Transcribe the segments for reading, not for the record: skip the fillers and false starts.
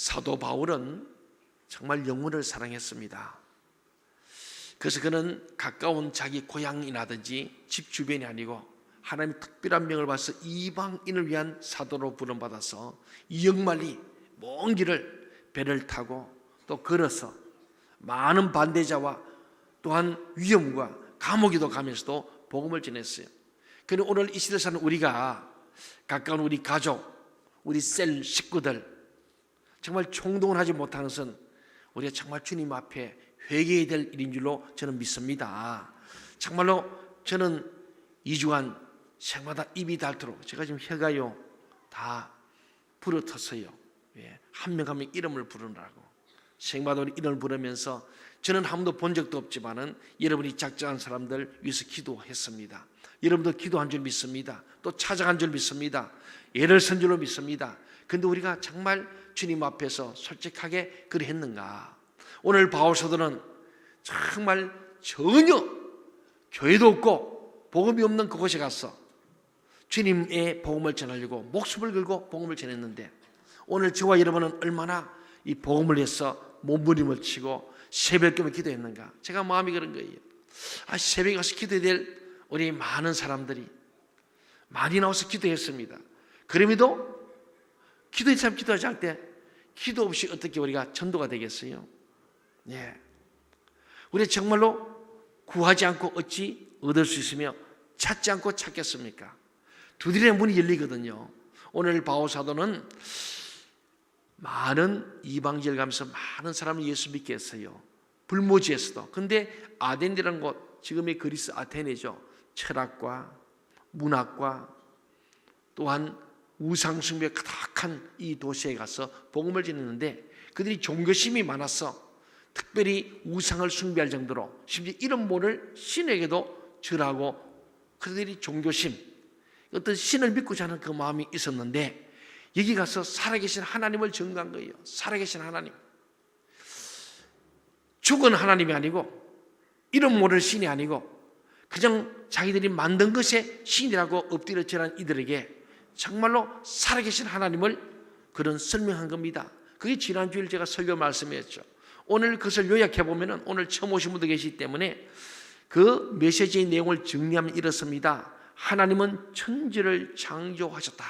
사도 바울은 정말 영혼을 사랑했습니다. 그래서 그는 가까운 자기 고향이라든지 집 주변이 아니고 하나님의 특별한 명을 받아서 이방인을 위한 사도로 부름받아서 영만리 먼 길을 배를 타고 또 걸어서 많은 반대자와 또한 위험과 감옥에도 가면서도 복음을 전했어요. 그런데 오늘 이 시대에 사는 우리가 가까운 우리 가족, 우리 셀 식구들 정말 총동을 하지 못하는 것은 우리가 정말 주님 앞에 회개해야 될 일인 줄로 저는 믿습니다. 정말로 저는 2주간 생마다 입이 닳도록 제가 지금 혀가요 다 부러졌어요. 한 명 한 명 이름을 부르느라고 생마다 이름을 부르면서 저는 한 번도 본 적도 없지만은 여러분이 작정한 사람들 위해서 기도했습니다. 여러분도 기도한 줄 믿습니다. 또 찾아간 줄 믿습니다. 예를 선 줄로 믿습니다. 그런데 우리가 정말 주님 앞에서 솔직하게 그랬는가? 오늘 바울 사도는 정말 전혀 교회도 없고 복음이 없는 그곳에 가서 주님의 복음을 전하려고 목숨을 걸고 복음을 전했는데 오늘 저와 여러분은 얼마나 이 복음을 위해서 몸부림을 치고 새벽경을 기도했는가? 제가 마음이 그런 거예요. 새벽에 가서 기도해야 될 우리 많은 사람들이 많이 나와서 기도했습니다. 그럼에도 기도의 참 기도하지 않을 때 기도 없이 어떻게 우리가 전도가 되겠어요? 우리 정말로 구하지 않고 어찌 얻을 수 있으며 찾지 않고 찾겠습니까? 두드리는 문이 열리거든요. 오늘 바울 사도는 많은 이방지를 가면서 많은 사람을 예수 믿게 했어요. 불모지에서도. 근데 아덴이라는 곳, 지금의 그리스 아테네죠. 철학과 문학과 또한 우상숭배에 가득한 이 도시에 가서 복음을 전했는데 그들이 종교심이 많아서 특별히 우상을 숭배할 정도로 심지어 이런 모를 신에게도 절하고 그들이 종교심, 어떤 신을 믿고자 하는 그 마음이 있었는데 여기 가서 살아계신 하나님을 증거한 거예요. 살아계신 하나님, 죽은 하나님이 아니고 이런 모를 신이 아니고 그냥 자기들이 만든 것에 신이라고 엎드려 절한 이들에게 정말로 살아계신 하나님을 그런 설명한 겁니다. 그게 지난주일 제가 설교 말씀이었죠. 오늘 그것을 요약해보면 오늘 처음 오신 분도 계시기 때문에 그 메시지의 내용을 정리하면 이렇습니다. 하나님은 천지를 창조하셨다.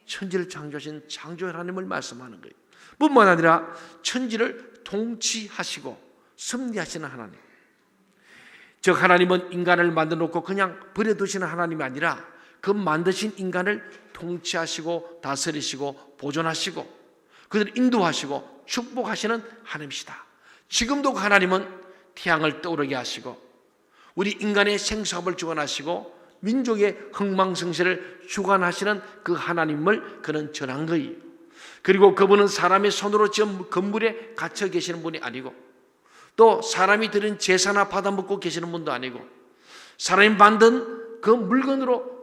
천지를 창조하신 창조 하나님을 말씀하는 거예요. 뿐만 아니라 천지를 통치하시고 섭리하시는 하나님. 즉 하나님은 인간을 만들어 놓고 그냥 버려두시는 하나님이 아니라 그 만드신 인간을 통치하시고 다스리시고 보존하시고 그들을 인도하시고 축복하시는 하나님이시다. 지금도 그 하나님은 태양을 떠오르게 하시고 우리 인간의 생사업을 주관하시고 민족의 흥망성쇠를 주관하시는 그 하나님을 그는 전한 거예요. 그리고 그분은 사람의 손으로 지은 건물에 갇혀 계시는 분이 아니고 또 사람이 들인 제사나 받아먹고 계시는 분도 아니고 사람이 만든 그 물건으로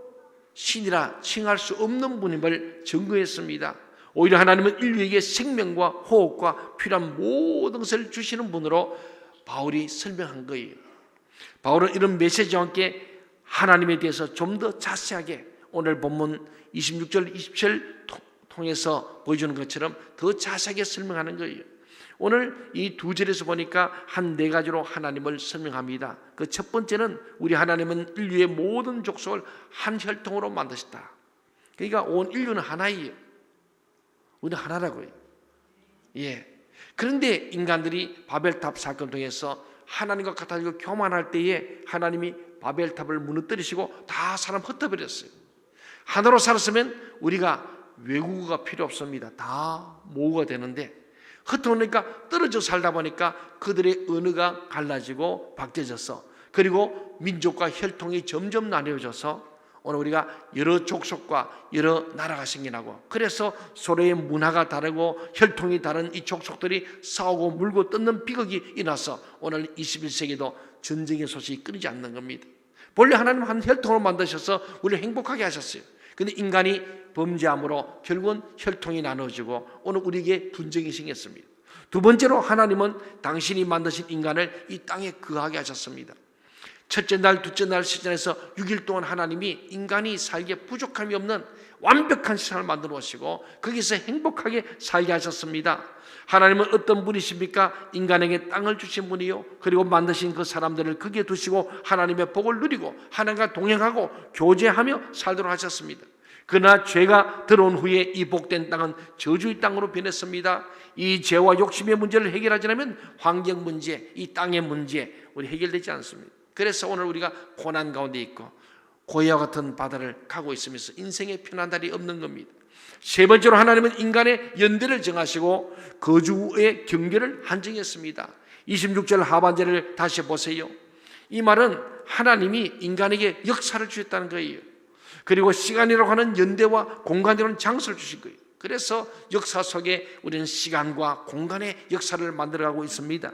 신이라 칭할 수 없는 분임을 증거했습니다. 오히려 하나님은 인류에게 생명과 호흡과 필요한 모든 것을 주시는 분으로 바울이 설명한 거예요. 바울은 이런 메시지와 함께 하나님에 대해서 좀 더 자세하게 오늘 본문 26절 27절 통해서 보여주는 것처럼 더 자세하게 설명하는 거예요. 오늘 이 두 절에서 보니까 한 네 가지로 하나님을 설명합니다. 그 첫 번째는 우리 하나님은 인류의 모든 족속을 한 혈통으로 만드셨다. 그러니까 온 인류는 하나예요. 우리는 하나라고요. 그런데 인간들이 바벨탑 사건을 통해서 하나님과 같아지고 교만할 때에 하나님이 바벨탑을 무너뜨리시고 다 사람 흩어버렸어요. 하나로 살았으면 우리가 외국어가 필요 없습니다. 다 모국어가 되는데 흩어오니까 떨어져 살다 보니까 그들의 언어가 갈라지고 바뀌어져서 그리고 민족과 혈통이 점점 나뉘어져서 오늘 우리가 여러 족속과 여러 나라가 생겨나고 그래서 서로의 문화가 다르고 혈통이 다른 이 족속들이 싸우고 물고 뜯는 비극이 일어나서 오늘 21세기도 전쟁의 소식이 끊이지 않는 겁니다. 본래 하나님 한 혈통으로 만드셔서 우리를 행복하게 하셨어요. 그런데 인간이 범죄함으로 결국은 혈통이 나눠지고 오늘 우리에게 분쟁이 생겼습니다. 두 번째로 하나님은 당신이 만드신 인간을 이 땅에 거하게 하셨습니다. 첫째 날, 둘째 날 시즌에서 6일 동안 하나님이 인간이 살기에 부족함이 없는 완벽한 세상을 만들어 오시고 거기서 행복하게 살게 하셨습니다. 하나님은 어떤 분이십니까? 인간에게 땅을 주신 분이요, 그리고 만드신 그 사람들을 거기에 두시고 하나님의 복을 누리고 하나님과 동행하고 교제하며 살도록 하셨습니다. 그러나 죄가 들어온 후에 이 복된 땅은 저주의 땅으로 변했습니다. 이 죄와 욕심의 문제를 해결하지 않으면 환경 문제, 이 땅의 문제 우리 해결되지 않습니다. 그래서 오늘 우리가 고난 가운데 있고 고해와 같은 바다를 가고 있으면서 인생의 편한 날이 없는 겁니다. 세 번째로 하나님은 인간의 연대를 정하시고 거주의 경계를 한정했습니다. 26절 하반절을 다시 보세요. 이 말은 하나님이 인간에게 역사를 주셨다는 거예요. 그리고 시간이라고 하는 연대와 공간이라는 장소를 주신 거예요. 그래서 역사 속에 우리는 시간과 공간의 역사를 만들어가고 있습니다.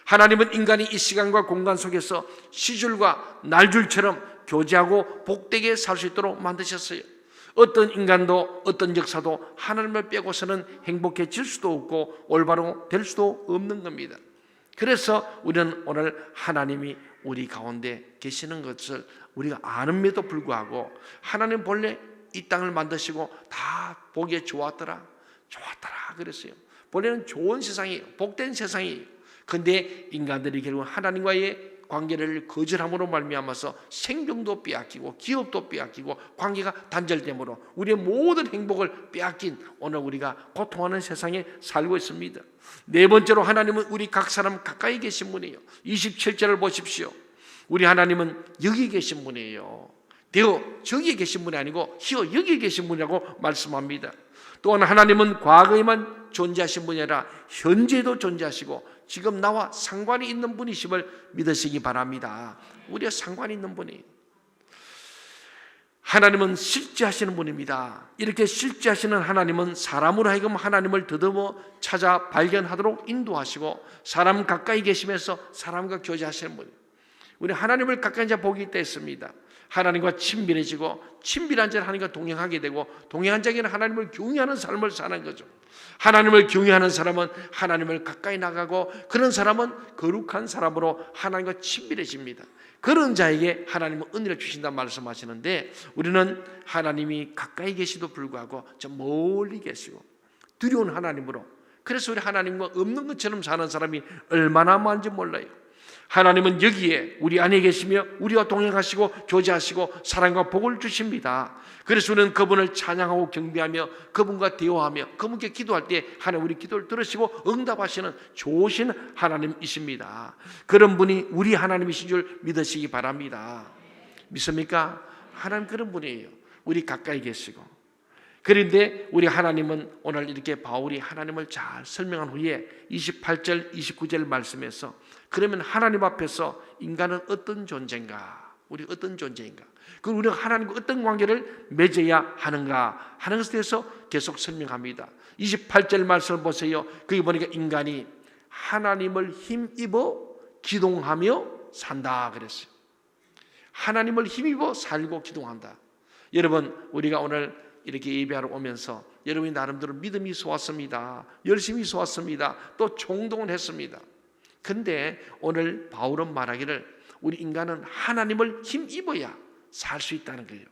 하나님은 인간이 이 시간과 공간 속에서 시줄과 날줄처럼 교제하고 복되게 살 수 있도록 만드셨어요. 어떤 인간도 어떤 역사도 하나님을 빼고서는 행복해질 수도 없고 올바로 될 수도 없는 겁니다. 그래서 우리는 오늘 하나님이 우리 가운데 계시는 것을 우리가 아는데도 불구하고 하나님 본래 이 땅을 만드시고 다 보기에 좋았더라 그랬어요. 본래는 좋은 세상이에요. 복된 세상이에요. 그런데 인간들이 결국 하나님과의 관계를 거절함으로 말미암아서 생명도 빼앗기고 기업도 빼앗기고 관계가 단절됨으로 우리의 모든 행복을 빼앗긴 오늘 우리가 고통하는 세상에 살고 있습니다. 네 번째로 하나님은 우리 각 사람 가까이 계신 분이에요. 27절을 보십시오. 우리 하나님은 여기 계신 분이에요. 되어 저기에 계신 분이 아니고 히어 여기 계신 분이라고 말씀합니다. 또한 하나님은 과거에만 존재하신 분이 아니라 현재도 존재하시고 지금 나와 상관이 있는 분이심을 믿으시기 바랍니다. 우리가 상관이 있는 분이에요. 하나님은 실제하시는 분입니다. 이렇게 실제하시는 하나님은 사람으로 하여금 하나님을 더듬어 찾아 발견하도록 인도하시고 사람 가까이 계시면서 사람과 교제하시는 분이에요. 우리 하나님을 가까이 보기 있습니다. 하나님과 친밀해지고 친밀한 자는 하나님과 동행하게 되고 동행한 자에게는 하나님을 경외하는 삶을 사는 거죠. 하나님을 경외하는 사람은 하나님을 가까이 나가고 그런 사람은 거룩한 사람으로 하나님과 친밀해집니다. 그런 자에게 하나님은 은혜를 주신다 말씀하시는데 우리는 하나님이 가까이 계시도 불구하고 저 멀리 계시고 두려운 하나님으로, 그래서 우리 하나님과 없는 것처럼 사는 사람이 얼마나 많은지 몰라요. 하나님은 여기에 우리 안에 계시며 우리와 동행하시고 교제하시고 사랑과 복을 주십니다. 그래서 우리는 그분을 찬양하고 경배하며 그분과 대화하며 그분께 기도할 때 하나님 우리 기도를 들으시고 응답하시는 좋으신 하나님이십니다. 그런 분이 우리 하나님이신 줄 믿으시기 바랍니다. 믿습니까? 하나님 그런 분이에요. 우리 가까이 계시고. 그런데 우리 하나님은 오늘 이렇게 바울이 하나님을 잘 설명한 후에 28절 29절 말씀에서 그러면 하나님 앞에서 인간은 어떤 존재인가? 우리 어떤 존재인가? 그리고 우리가 하나님과 어떤 관계를 맺어야 하는가 하는 것에 대해서 계속 설명합니다. 28절 말씀을 보세요. 거기 보니까 인간이 하나님을 힘입어 기동하며 산다 그랬어요. 하나님을 힘입어 살고 기동한다. 여러분 우리가 오늘 이렇게 예배하러 오면서 여러분이 나름대로 믿음이 쏘았습니다. 열심히 쏘았습니다. 또 총동을 했습니다. 근데 오늘 바울은 말하기를 우리 인간은 하나님을 힘입어야 살 수 있다는 거예요.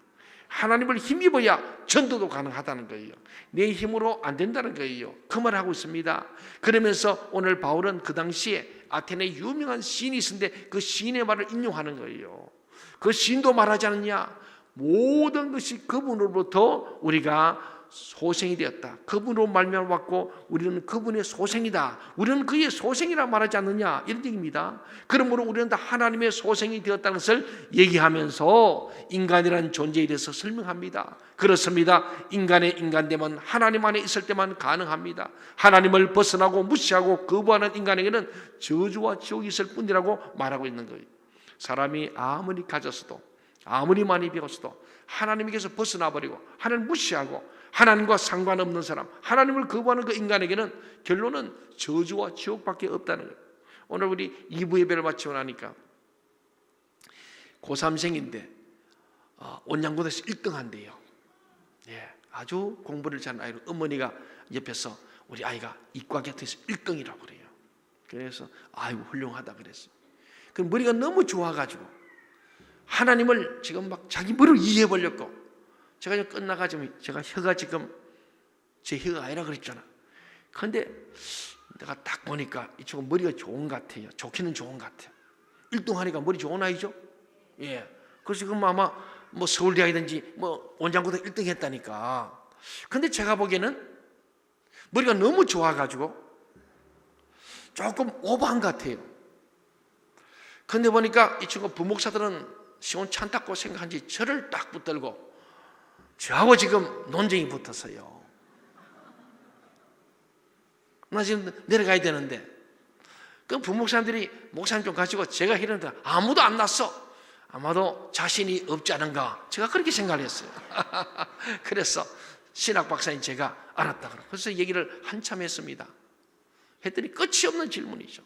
하나님을 힘입어야 전도도 가능하다는 거예요. 내 힘으로 안 된다는 거예요. 그 말을 하고 있습니다. 그러면서 오늘 바울은 그 당시에 아테네에 유명한 시인이 있었는데 그 시인의 말을 인용하는 거예요. 그 시인도 말하지 않느냐? 모든 것이 그분으로부터 우리가 소생이 되었다. 그분으로 말미암았고 우리는 그분의 소생이다. 우리는 그의 소생이라 말하지 않느냐 이런 얘기입니다. 그러므로 우리는 다 하나님의 소생이 되었다는 것을 얘기하면서 인간이라는 존재에 대해서 설명합니다. 그렇습니다. 인간의 인간됨은 하나님 안에 있을 때만 가능합니다. 하나님을 벗어나고 무시하고 거부하는 인간에게는 저주와 지옥이 있을 뿐이라고 말하고 있는 거예요. 사람이 아무리 가졌어도 아무리 많이 배웠어도 하나님께서 벗어나버리고 하나님 무시하고 하나님과 상관없는 사람, 하나님을 거부하는 그 인간에게는 결론은 저주와 지옥밖에 없다는 거예요. 오늘 우리 2부 예배를 마치고 나니까 고3생인데 온양고등에서 1등 한대요. 예, 아주 공부를 잘하는 아이로 어머니가 옆에서 우리 아이가 이과 곁에서 1등이라고 그래요. 그래서 아이고 훌륭하다 그랬어요. 그 머리가 너무 좋아가지고 하나님을 지금 막 자기 머리로 이해해 보려고. 제가 지금 끝나가지고 제가 혀가 지금 제 혀가 아니라 그랬잖아. 그런데 내가 딱 보니까 이 친구 머리가 좋은 것 같아요. 좋기는 좋은 것 같아요. 1등 하니까 머리 좋은 아이죠? 예. 그래서 지금 아마 뭐 서울대학이든지 뭐 원장고등 1등 했다니까. 근데 제가 보기에는 머리가 너무 좋아가지고 조금 오버한 것 같아요. 근데 보니까 이 친구 부목사들은 시원찮다고 생각한지 저를 딱 붙들고 저하고 지금 논쟁이 붙었어요. 나 지금 내려가야 되는데 그 부목사님들이 목사님 좀 가시고 제가 이러는데 아무도 안 났어. 아마도 자신이 없지 않은가 제가 그렇게 생각을 했어요. 그래서 신학 박사님 제가 알았다. 그래서 얘기를 한참 했습니다. 했더니 끝이 없는 질문이죠.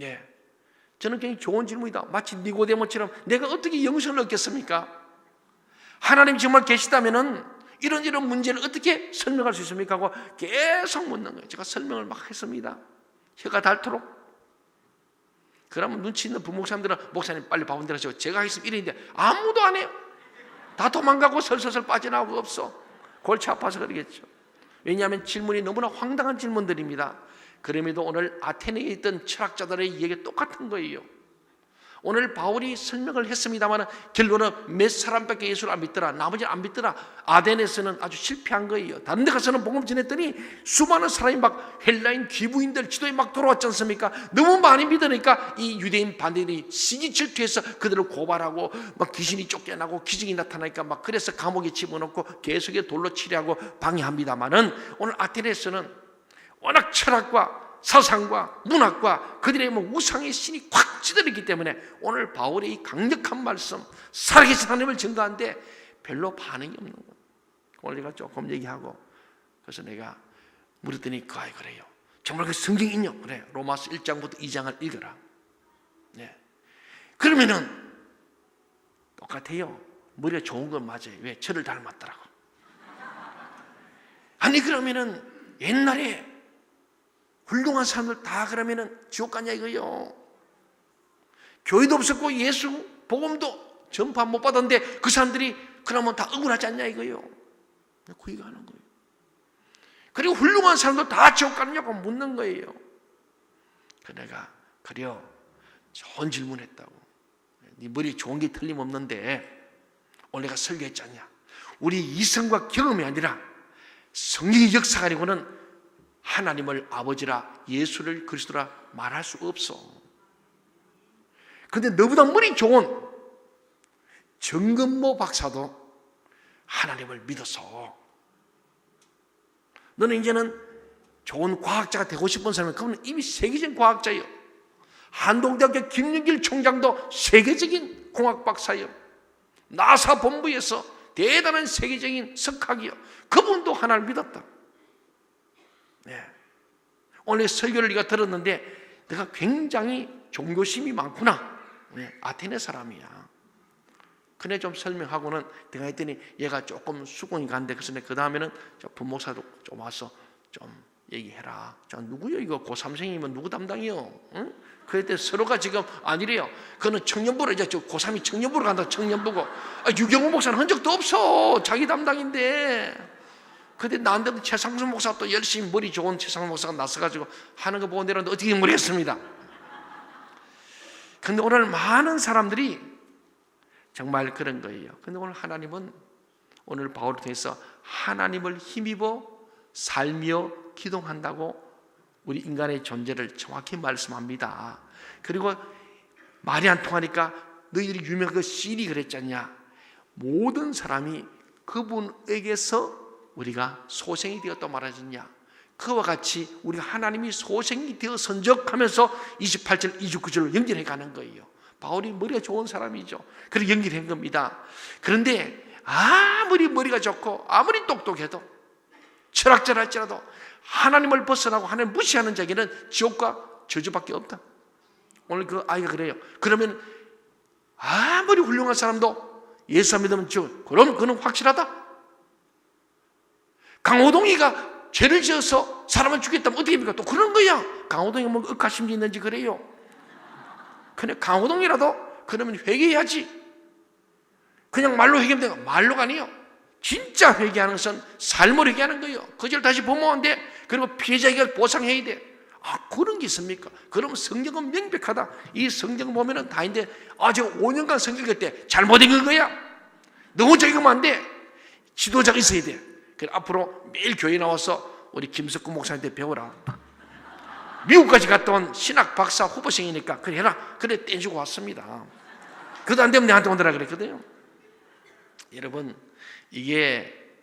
예, 저는 굉장히 좋은 질문이다. 마치 니고데모처럼 내가 어떻게 영생을 얻겠습니까? 하나님 정말 계시다면은 이런 문제를 어떻게 설명할 수 있습니까? 하고 계속 묻는 거예요. 제가 설명을 막 했습니다. 혀가 닳도록. 그러면 눈치 있는 부목사님들은 목사님 빨리 바운데라 하시고 제가 했으면 이랬는데 아무도 안 해요. 다 도망가고 설설설 빠져나오고 없어. 골치 아파서 그러겠죠. 왜냐하면 질문이 너무나 황당한 질문들입니다. 그럼에도 오늘 아테네에 있던 철학자들의 이야기가 똑같은 거예요. 오늘 바울이 설명을 했습니다만 결론은 몇 사람밖에 예수를 안 믿더라. 나머지는 안 믿더라. 아덴에서는 아주 실패한 거예요. 다른 데 가서는 복음 전했더니 수많은 사람이 막 헬라인 귀부인들 지도에 막 돌아왔지 않습니까? 너무 많이 믿으니까 이 유대인 반대들이 시기 질투해서 그들을 고발하고 막 귀신이 쫓겨나고 기적이 나타나니까 막 그래서 감옥에 집어넣고 계속해 돌로 치려하고 방해합니다만은 오늘 아테네에서는 워낙 철학과 사상과 문학과 그들의 우상의 신이 꽉 찌들었기 때문에 오늘 바울의 이 강력한 말씀 살아계신 하나님을 증거하는데 별로 반응이 없는 거예요. 오늘 제가 조금 얘기하고 그래서 내가 물었더니 그래요. 정말 그 성경 있냐? 그래. 로마서 1장부터 2장을 읽어라. 네. 그러면은 똑같아요. 머리가 좋은 건 맞아요. 왜? 저를 닮았더라고. 아니 그러면은 옛날에 훌륭한 사람들 다 그러면은 지옥 갔냐 이거요. 교회도 없었고 예수 복음도 전파 못 받았는데 그 사람들이 그러면 다 억울하지 않냐 이거요. 그 얘기 하는 거예요. 그리고 훌륭한 사람도 다 지옥 가느냐고 묻는 거예요. 내가 그래요. 좋은 질문했다고. 네 머리 좋은 게 틀림없는데 오늘 내가 설교했지 않냐. 우리 이성과 경험이 아니라 성경의 역사가 아니고는 하나님을 아버지라 예수를 그리스도라 말할 수 없어. 그런데 너보다 머리 좋은 정근모 박사도 하나님을 믿어서 너는 이제는 좋은 과학자가 되고 싶은 사람은 그분은 이미 세계적인 과학자예요. 한동대학교 김윤길 총장도 세계적인 공학 박사예요. 나사 본부에서 대단한 세계적인 석학이요. 그분도 하나님을 믿었다. 네. 오늘 설교를 네가 들었는데 내가 굉장히 종교심이 많구나. 네. 아테네 사람이야. 그래 좀 설명하고는 내가 했더니 얘가 조금 수긍이 간대. 그래서 그 다음에는 부목사도 좀 와서 좀 얘기해라. 저 누구요 이거 고3생이면 누구 담당이요? 응? 그랬더니 서로가 지금 아니래요. 그는 청년부로 이제 고3이 청년부로 간다. 청년부고 유경호 목사는 한 적도 없어. 자기 담당인데. 근데 나한테도 최상수 목사가 또 열심히 머리 좋은 최상수 목사가 나서가지고 하는 거 보고 내렸는데 어떻게 모르겠습니다. 근데 오늘 많은 사람들이 정말 그런 거예요. 근데 오늘 하나님은 오늘 바울을 통해서 하나님을 힘입어 살며 기동한다고 우리 인간의 존재를 정확히 말씀합니다. 그리고 말이 안 통하니까 너희들이 유명한 그 시인이 그랬잖냐. 모든 사람이 그분에게서 우리가 소생이 되었다고 말하셨냐. 그와 같이 우리가 하나님이 소생이 되어 선적하면서 28절, 29절로 연결해 가는 거예요. 바울이 머리가 좋은 사람이죠. 그렇게 연결한 겁니다. 그런데 아무리 머리가 좋고 아무리 똑똑해도 철학자라 할지라도 하나님을 벗어나고 하나님을 무시하는 자에게는 지옥과 저주밖에 없다. 오늘 그 아이가 그래요. 그러면 아무리 훌륭한 사람도 예수 안 믿으면 지옥. 그럼 그는 확실하다. 강호동이가 죄를 지어서 사람을 죽였다면 어떻게 합니까? 또 그런 거야. 강호동이가 뭐 억하심이 있는지 그래요. 근데 강호동이라도 그러면 회개해야지. 그냥 말로 회개하면 돼요. 말로가 아니에요. 진짜 회개하는 것은 삶으로 회개하는 거예요. 그절 다시 범하는데 그리고 피해자에게 보상해야 돼. 그런 게 있습니까? 그럼 성경은 명백하다. 이 성경 보면은 다인데 제가 5년간 성경 읽을 때 잘못 읽은 거야. 너무 적으면 안 돼. 지도자가 있어야 돼. 그래 앞으로 매일 교회 나와서 우리 김석구 목사님한테 배워라. 미국까지 갔다 온 신학 박사 후보생이니까 그래 해라. 그래 떼주고 왔습니다. 그도 안 되면 내한테 오더라 그랬거든요. 여러분, 이게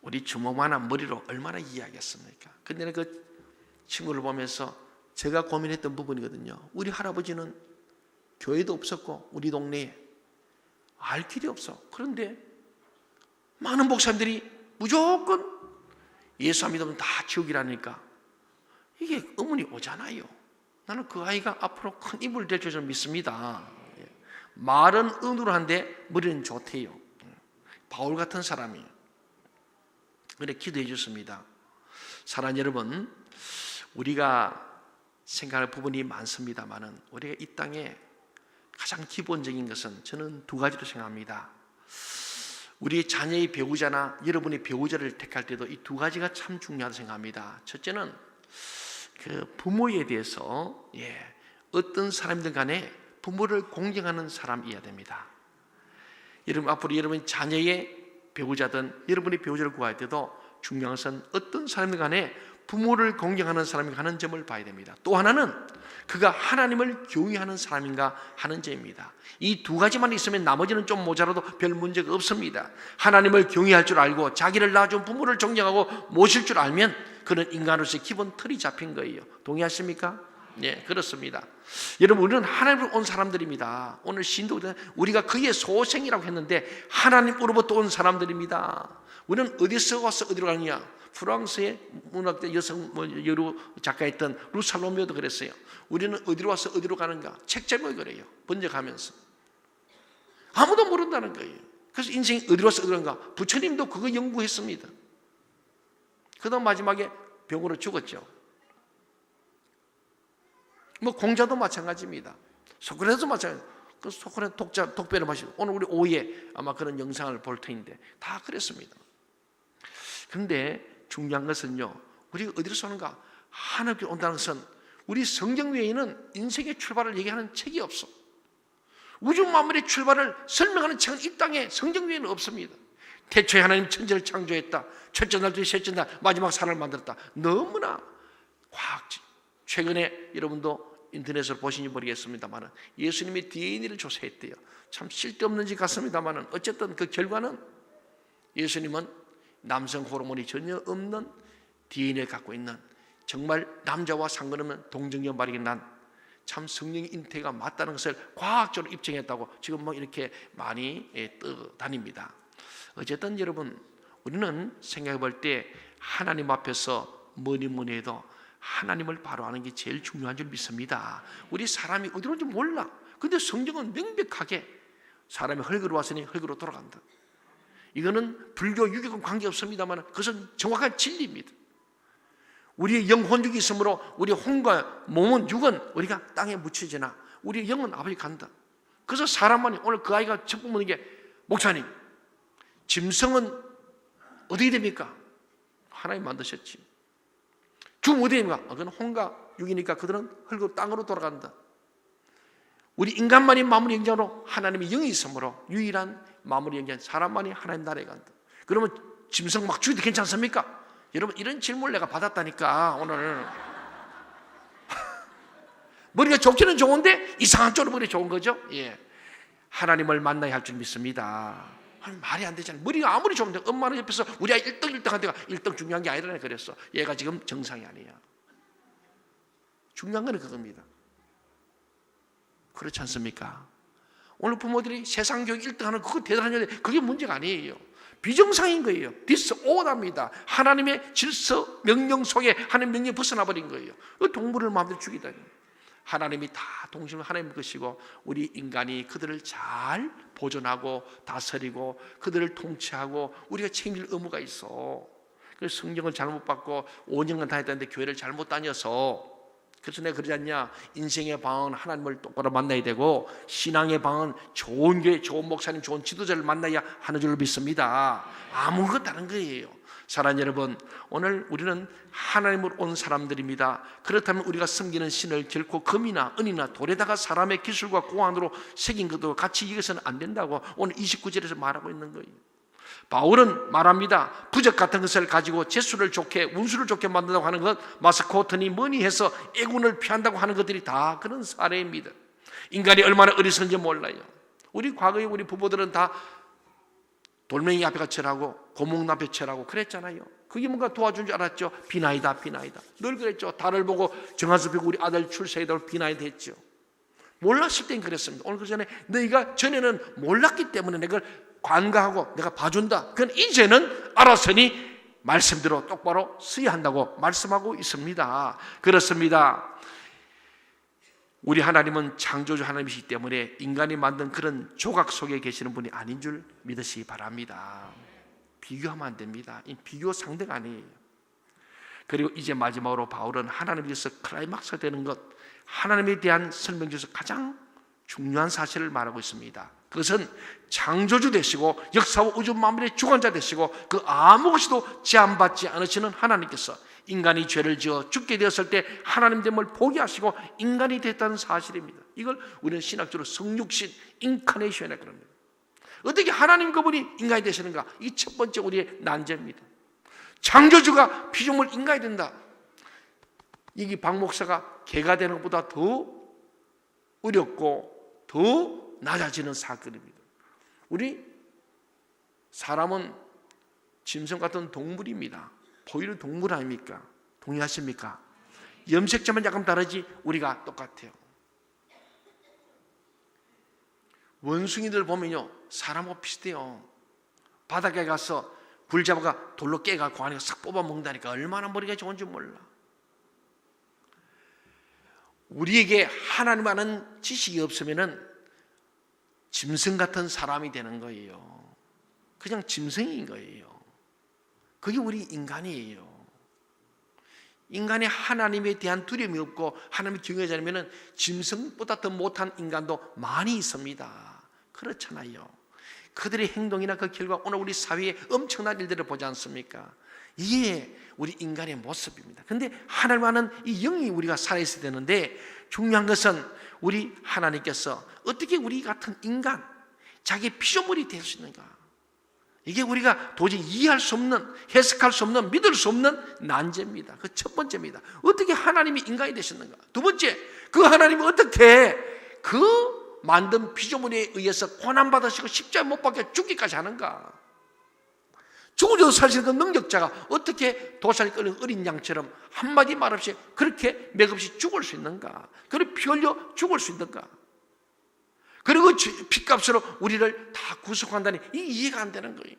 우리 주먹만한 머리로 얼마나 이해하겠습니까? 근데 그 친구를 보면서 제가 고민했던 부분이거든요. 우리 할아버지는 교회도 없었고 우리 동네에 알 길이 없어. 그런데 많은 목사님들이 무조건 예수 안 믿으면 다 지옥이라니까 이게 의문이 오잖아요. 나는 그 아이가 앞으로 큰 인물이 될 줄 믿습니다. 말은 은으로한데 머리는 좋대요. 바울 같은 사람이에요. 그래 기도해 주십니다. 사랑하는 여러분, 우리가 생각할 부분이 많습니다만은 우리가 이 땅에 가장 기본적인 것은 저는 두 가지로 생각합니다. 우리 자녀의 배우자나 여러분의 배우자를 택할 때도 이 두 가지가 참 중요하다고 생각합니다. 첫째는 그 부모에 대해서 어떤 사람들 간에 부모를 공경하는 사람이어야 됩니다. 여러분 앞으로 여러분 자녀의 배우자든 여러분의 배우자를 구할 때도 중요한 것은 어떤 사람들 간에 부모를 공경하는 사람인가 하는 점을 봐야 됩니다. 또 하나는 그가 하나님을 경외하는 사람인가 하는 점입니다. 이 두 가지만 있으면 나머지는 좀 모자라도 별 문제가 없습니다. 하나님을 경외할 줄 알고 자기를 낳아준 부모를 존경하고 모실 줄 알면 그는 인간으로서의 기본 틀이 잡힌 거예요. 동의하십니까? 네, 그렇습니다. 여러분, 우리는 하나님으로 온 사람들입니다. 오늘 신도 우리가 그의 소생이라고 했는데 하나님으로부터 온 사람들입니다. 우리는 어디서 와서 어디로 가느냐? 프랑스의 문학자 여성 여러 작가였던 루살로메오도 그랬어요. 우리는 어디로 와서 어디로 가는가? 책 제목이 그래요. 번역하면서 아무도 모른다는 거예요. 그래서 인생이 어디로 와서 어디로 가는가? 부처님도 그거 연구했습니다. 그다음 마지막에 병으로 죽었죠. 공자도 마찬가지입니다. 소크라테스도 마찬가지. 그 소크라테스 독배를 마시고 오늘 우리 오후에 아마 그런 영상을 볼 텐데 다 그랬습니다. 그런데 중요한 것은요, 우리가 어디로 오는가? 하나님께 온다는 것은 우리 성경 외에는 인생의 출발을 얘기하는 책이 없어. 우주 만물의 출발을 설명하는 책은 이 땅에 성경 외에는 없습니다. 태초에 하나님 천지를 창조했다. 첫째 날, 셋째 날, 마지막 사람을 만들었다. 너무나 과학적. 최근에 여러분도 인터넷으로 보시는지 모르겠습니다만 예수님이 DNA를 조사했대요. 참 쓸데없는 짓 같습니다만 어쨌든 그 결과는 예수님은 남성 호르몬이 전혀 없는 DNA를 갖고 있는 정말 남자와 상관없는 동정녀 발익이 난 참 성령의 잉태가 맞다는 것을 과학적으로 입증했다고 지금 이렇게 많이 떠다닙니다. 어쨌든 여러분, 우리는 생각해 볼 때 하나님 앞에서 뭐니 해도 하나님을 바로 아는 게 제일 중요한 줄 믿습니다. 우리 사람이 어디로 온지 몰라. 근데 성경은 명백하게 사람이 흙으로 왔으니 흙으로 돌아간다. 이거는 불교, 유교跟관계없습니다만 그것은 정확한 진리입니다. 우리의 영혼육이 있으므로 우리 혼과 몸은 육은 우리가 땅에 묻혀지나 우리의 영은 아버지 간다. 그래서 사람만이 오늘 그 아이가 첫 묻는 게 목사님, 짐승은 어떻게 됩니까? 하나님 만드셨지. 죽으면 어떻게 됩니까? 그건 혼과 육이니까 그들은 흙으로 땅으로 돌아간다. 우리 인간만이 마무리 영장으로 하나님의 영이 있으므로 유일한 마무리 영장 사람만이 하나님 나라에 간다. 그러면 짐승 막 죽여도 괜찮습니까? 여러분 이런 질문을 내가 받았다니까 오늘. 머리가 좋기는 좋은데 이상한 쪽으로 머리 좋은 거죠. 하나님을 만나야 할 줄 믿습니다. 말이 안 되잖아요. 머리가 아무리 좋은데 엄마는 옆에서 우리 아이 1등 한데가 1등 중요한 게 아니라네 그랬어. 얘가 지금 정상이 아니야. 중요한 건 그겁니다. 그렇지 않습니까? 오늘 부모들이 세상 교육 1등 하는 그거 대단한 일인데 그게 문제가 아니에요. 비정상인 거예요. 디스오더입니다. 하나님의 질서 명령 속에 하나님 명령이 벗어나 버린 거예요. 그 동물을 마음대로 죽이다니. 하나님이 다 동심을 하나님 것이고 우리 인간이 그들을 잘 보존하고 다스리고 그들을 통치하고 우리가 책임질 의무가 있어. 그래서 성경을 잘못 받고 5년간 다녔다는데 교회를 잘못 다녀서 그래서 내가 그러지 않냐? 인생의 방은 하나님을 똑바로 만나야 되고 신앙의 방은 좋은 교회, 좋은 목사님, 좋은 지도자를 만나야 하는 줄로 믿습니다. 아무것도 다른 거예요. 사랑하는 여러분, 오늘 우리는 하나님으로 온 사람들입니다. 그렇다면 우리가 섬기는 신을 결코 금이나 은이나 돌에다가 사람의 기술과 고안으로 새긴 것도 같이 이겨서는 안 된다고 오늘 29절에서 말하고 있는 거예요. 바울은 말합니다. 부적 같은 것을 가지고 재수를 좋게, 운수를 좋게 만든다고 하는 것, 마스코트니 뭐니 해서 애군을 피한다고 하는 것들이 다 그런 사례입니다. 인간이 얼마나 어리석은지 몰라요. 우리 과거에 우리 부부들은 다 돌멩이 앞에 칠하고 고목 앞에 칠하고 그랬잖아요. 그게 뭔가 도와준 줄 알았죠. 비나이다 비나이다 늘 그랬죠. 달을 보고 정한수 비고 우리 아들 출세해도 비나이다 했죠. 몰랐을 땐 그랬습니다. 오늘 그 전에 너희가 전에는 몰랐기 때문에 내가 관가하고 내가 봐준다. 그건 이제는 알았으니 말씀대로 똑바로 써야 한다고 말씀하고 있습니다. 그렇습니다. 우리 하나님은 창조주 하나님이시기 때문에 인간이 만든 그런 조각 속에 계시는 분이 아닌 줄 믿으시기 바랍니다. 비교하면 안 됩니다. 비교 상대가 아니에요. 그리고 이제 마지막으로 바울은 하나님께서 클라이막스 되는 것, 하나님에 대한 설명 중에서 가장 중요한 사실을 말하고 있습니다. 그것은 창조주 되시고 역사와 우주 만물의 주관자 되시고 그 아무것도 제한받지 않으시는 하나님께서 인간이 죄를 지어 죽게 되었을 때 하나님됨을 포기하시고 인간이 됐다는 사실입니다. 이걸 우리는 신학적으로 성육신, 인카네이션이라고 합니다. 어떻게 하나님 그분이 인간이 되시는가? 이 첫 번째 우리의 난제입니다. 창조주가 피조물 인간이 된다. 이게 박 목사가 개가 되는 것보다 더 어렵고 더 낮아지는 사건입니다. 우리 사람은 짐승 같은 동물입니다. 포유류 동물 아닙니까? 동의하십니까? 염색점은 약간 다르지 우리가 똑같아요. 원숭이들 보면요 사람하고 비슷해요. 바닷가에 가서 굴 잡아가 돌로 깨가고 안에 싹 뽑아 먹는다니까 얼마나 머리가 좋은지 몰라. 우리에게 하나님 아는 지식이 없으면은 짐승 같은 사람이 되는 거예요. 그냥 짐승인 거예요. 그게 우리 인간이에요. 인간이 하나님에 대한 두려움이 없고 하나님을 경외하지 않으면 짐승보다 더 못한 인간도 많이 있습니다. 그렇잖아요. 그들의 행동이나 그 결과 오늘 우리 사회에 엄청난 일들을 보지 않습니까? 이게 우리 인간의 모습입니다. 그런데 하나님과는 이 영이 우리가 살아있어야 되는데 중요한 것은 우리 하나님께서 어떻게 우리 같은 인간, 자기 피조물이 될 수 있는가? 이게 우리가 도저히 이해할 수 없는, 해석할 수 없는, 믿을 수 없는 난제입니다. 그 첫 번째입니다. 어떻게 하나님이 인간이 되셨는가? 두 번째, 그 하나님이 어떻게 그 만든 피조물에 의해서 고난받으시고 십자가에 못 박혀 죽기까지 하는가? 죽어도 사실 그 능력자가 어떻게 도살이 끓는 어린 양처럼 한마디 말 없이 그렇게 맥없이 죽을 수 있는가? 그리고 피 흘려 죽을 수 있는가? 그리고 피값으로 우리를 다 구속한다니 이게 이해가 안 되는 거예요.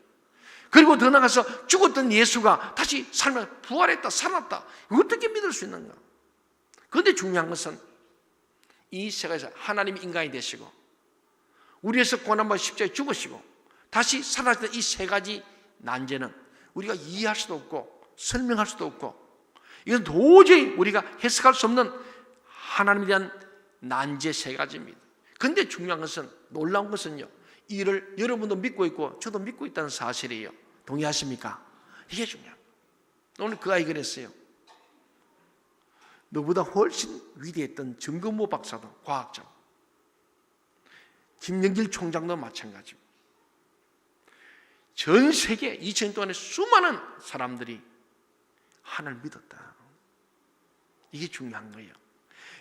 그리고 더 나아가서 죽었던 예수가 다시 살면서 부활했다, 살았다. 어떻게 믿을 수 있는가? 그런데 중요한 것은 이 세상에서 하나님이 인간이 되시고 우리에서 고난받아 십자가에 죽으시고 다시 살아났던 이 세 가지 난제는 우리가 이해할 수도 없고 설명할 수도 없고 이건 도저히 우리가 해석할 수 없는 하나님에 대한 난제 세 가지입니다. 그런데 중요한 것은 놀라운 것은요 이를 여러분도 믿고 있고 저도 믿고 있다는 사실이에요. 동의하십니까? 이게 중요합니다. 오늘 그 아이 그랬어요. 너보다 훨씬 위대했던 정근모 박사도 과학자, 김영길 총장도 마찬가지고 전 세계 2000년 동안에 수많은 사람들이 하나님을 믿었다. 이게 중요한 거예요.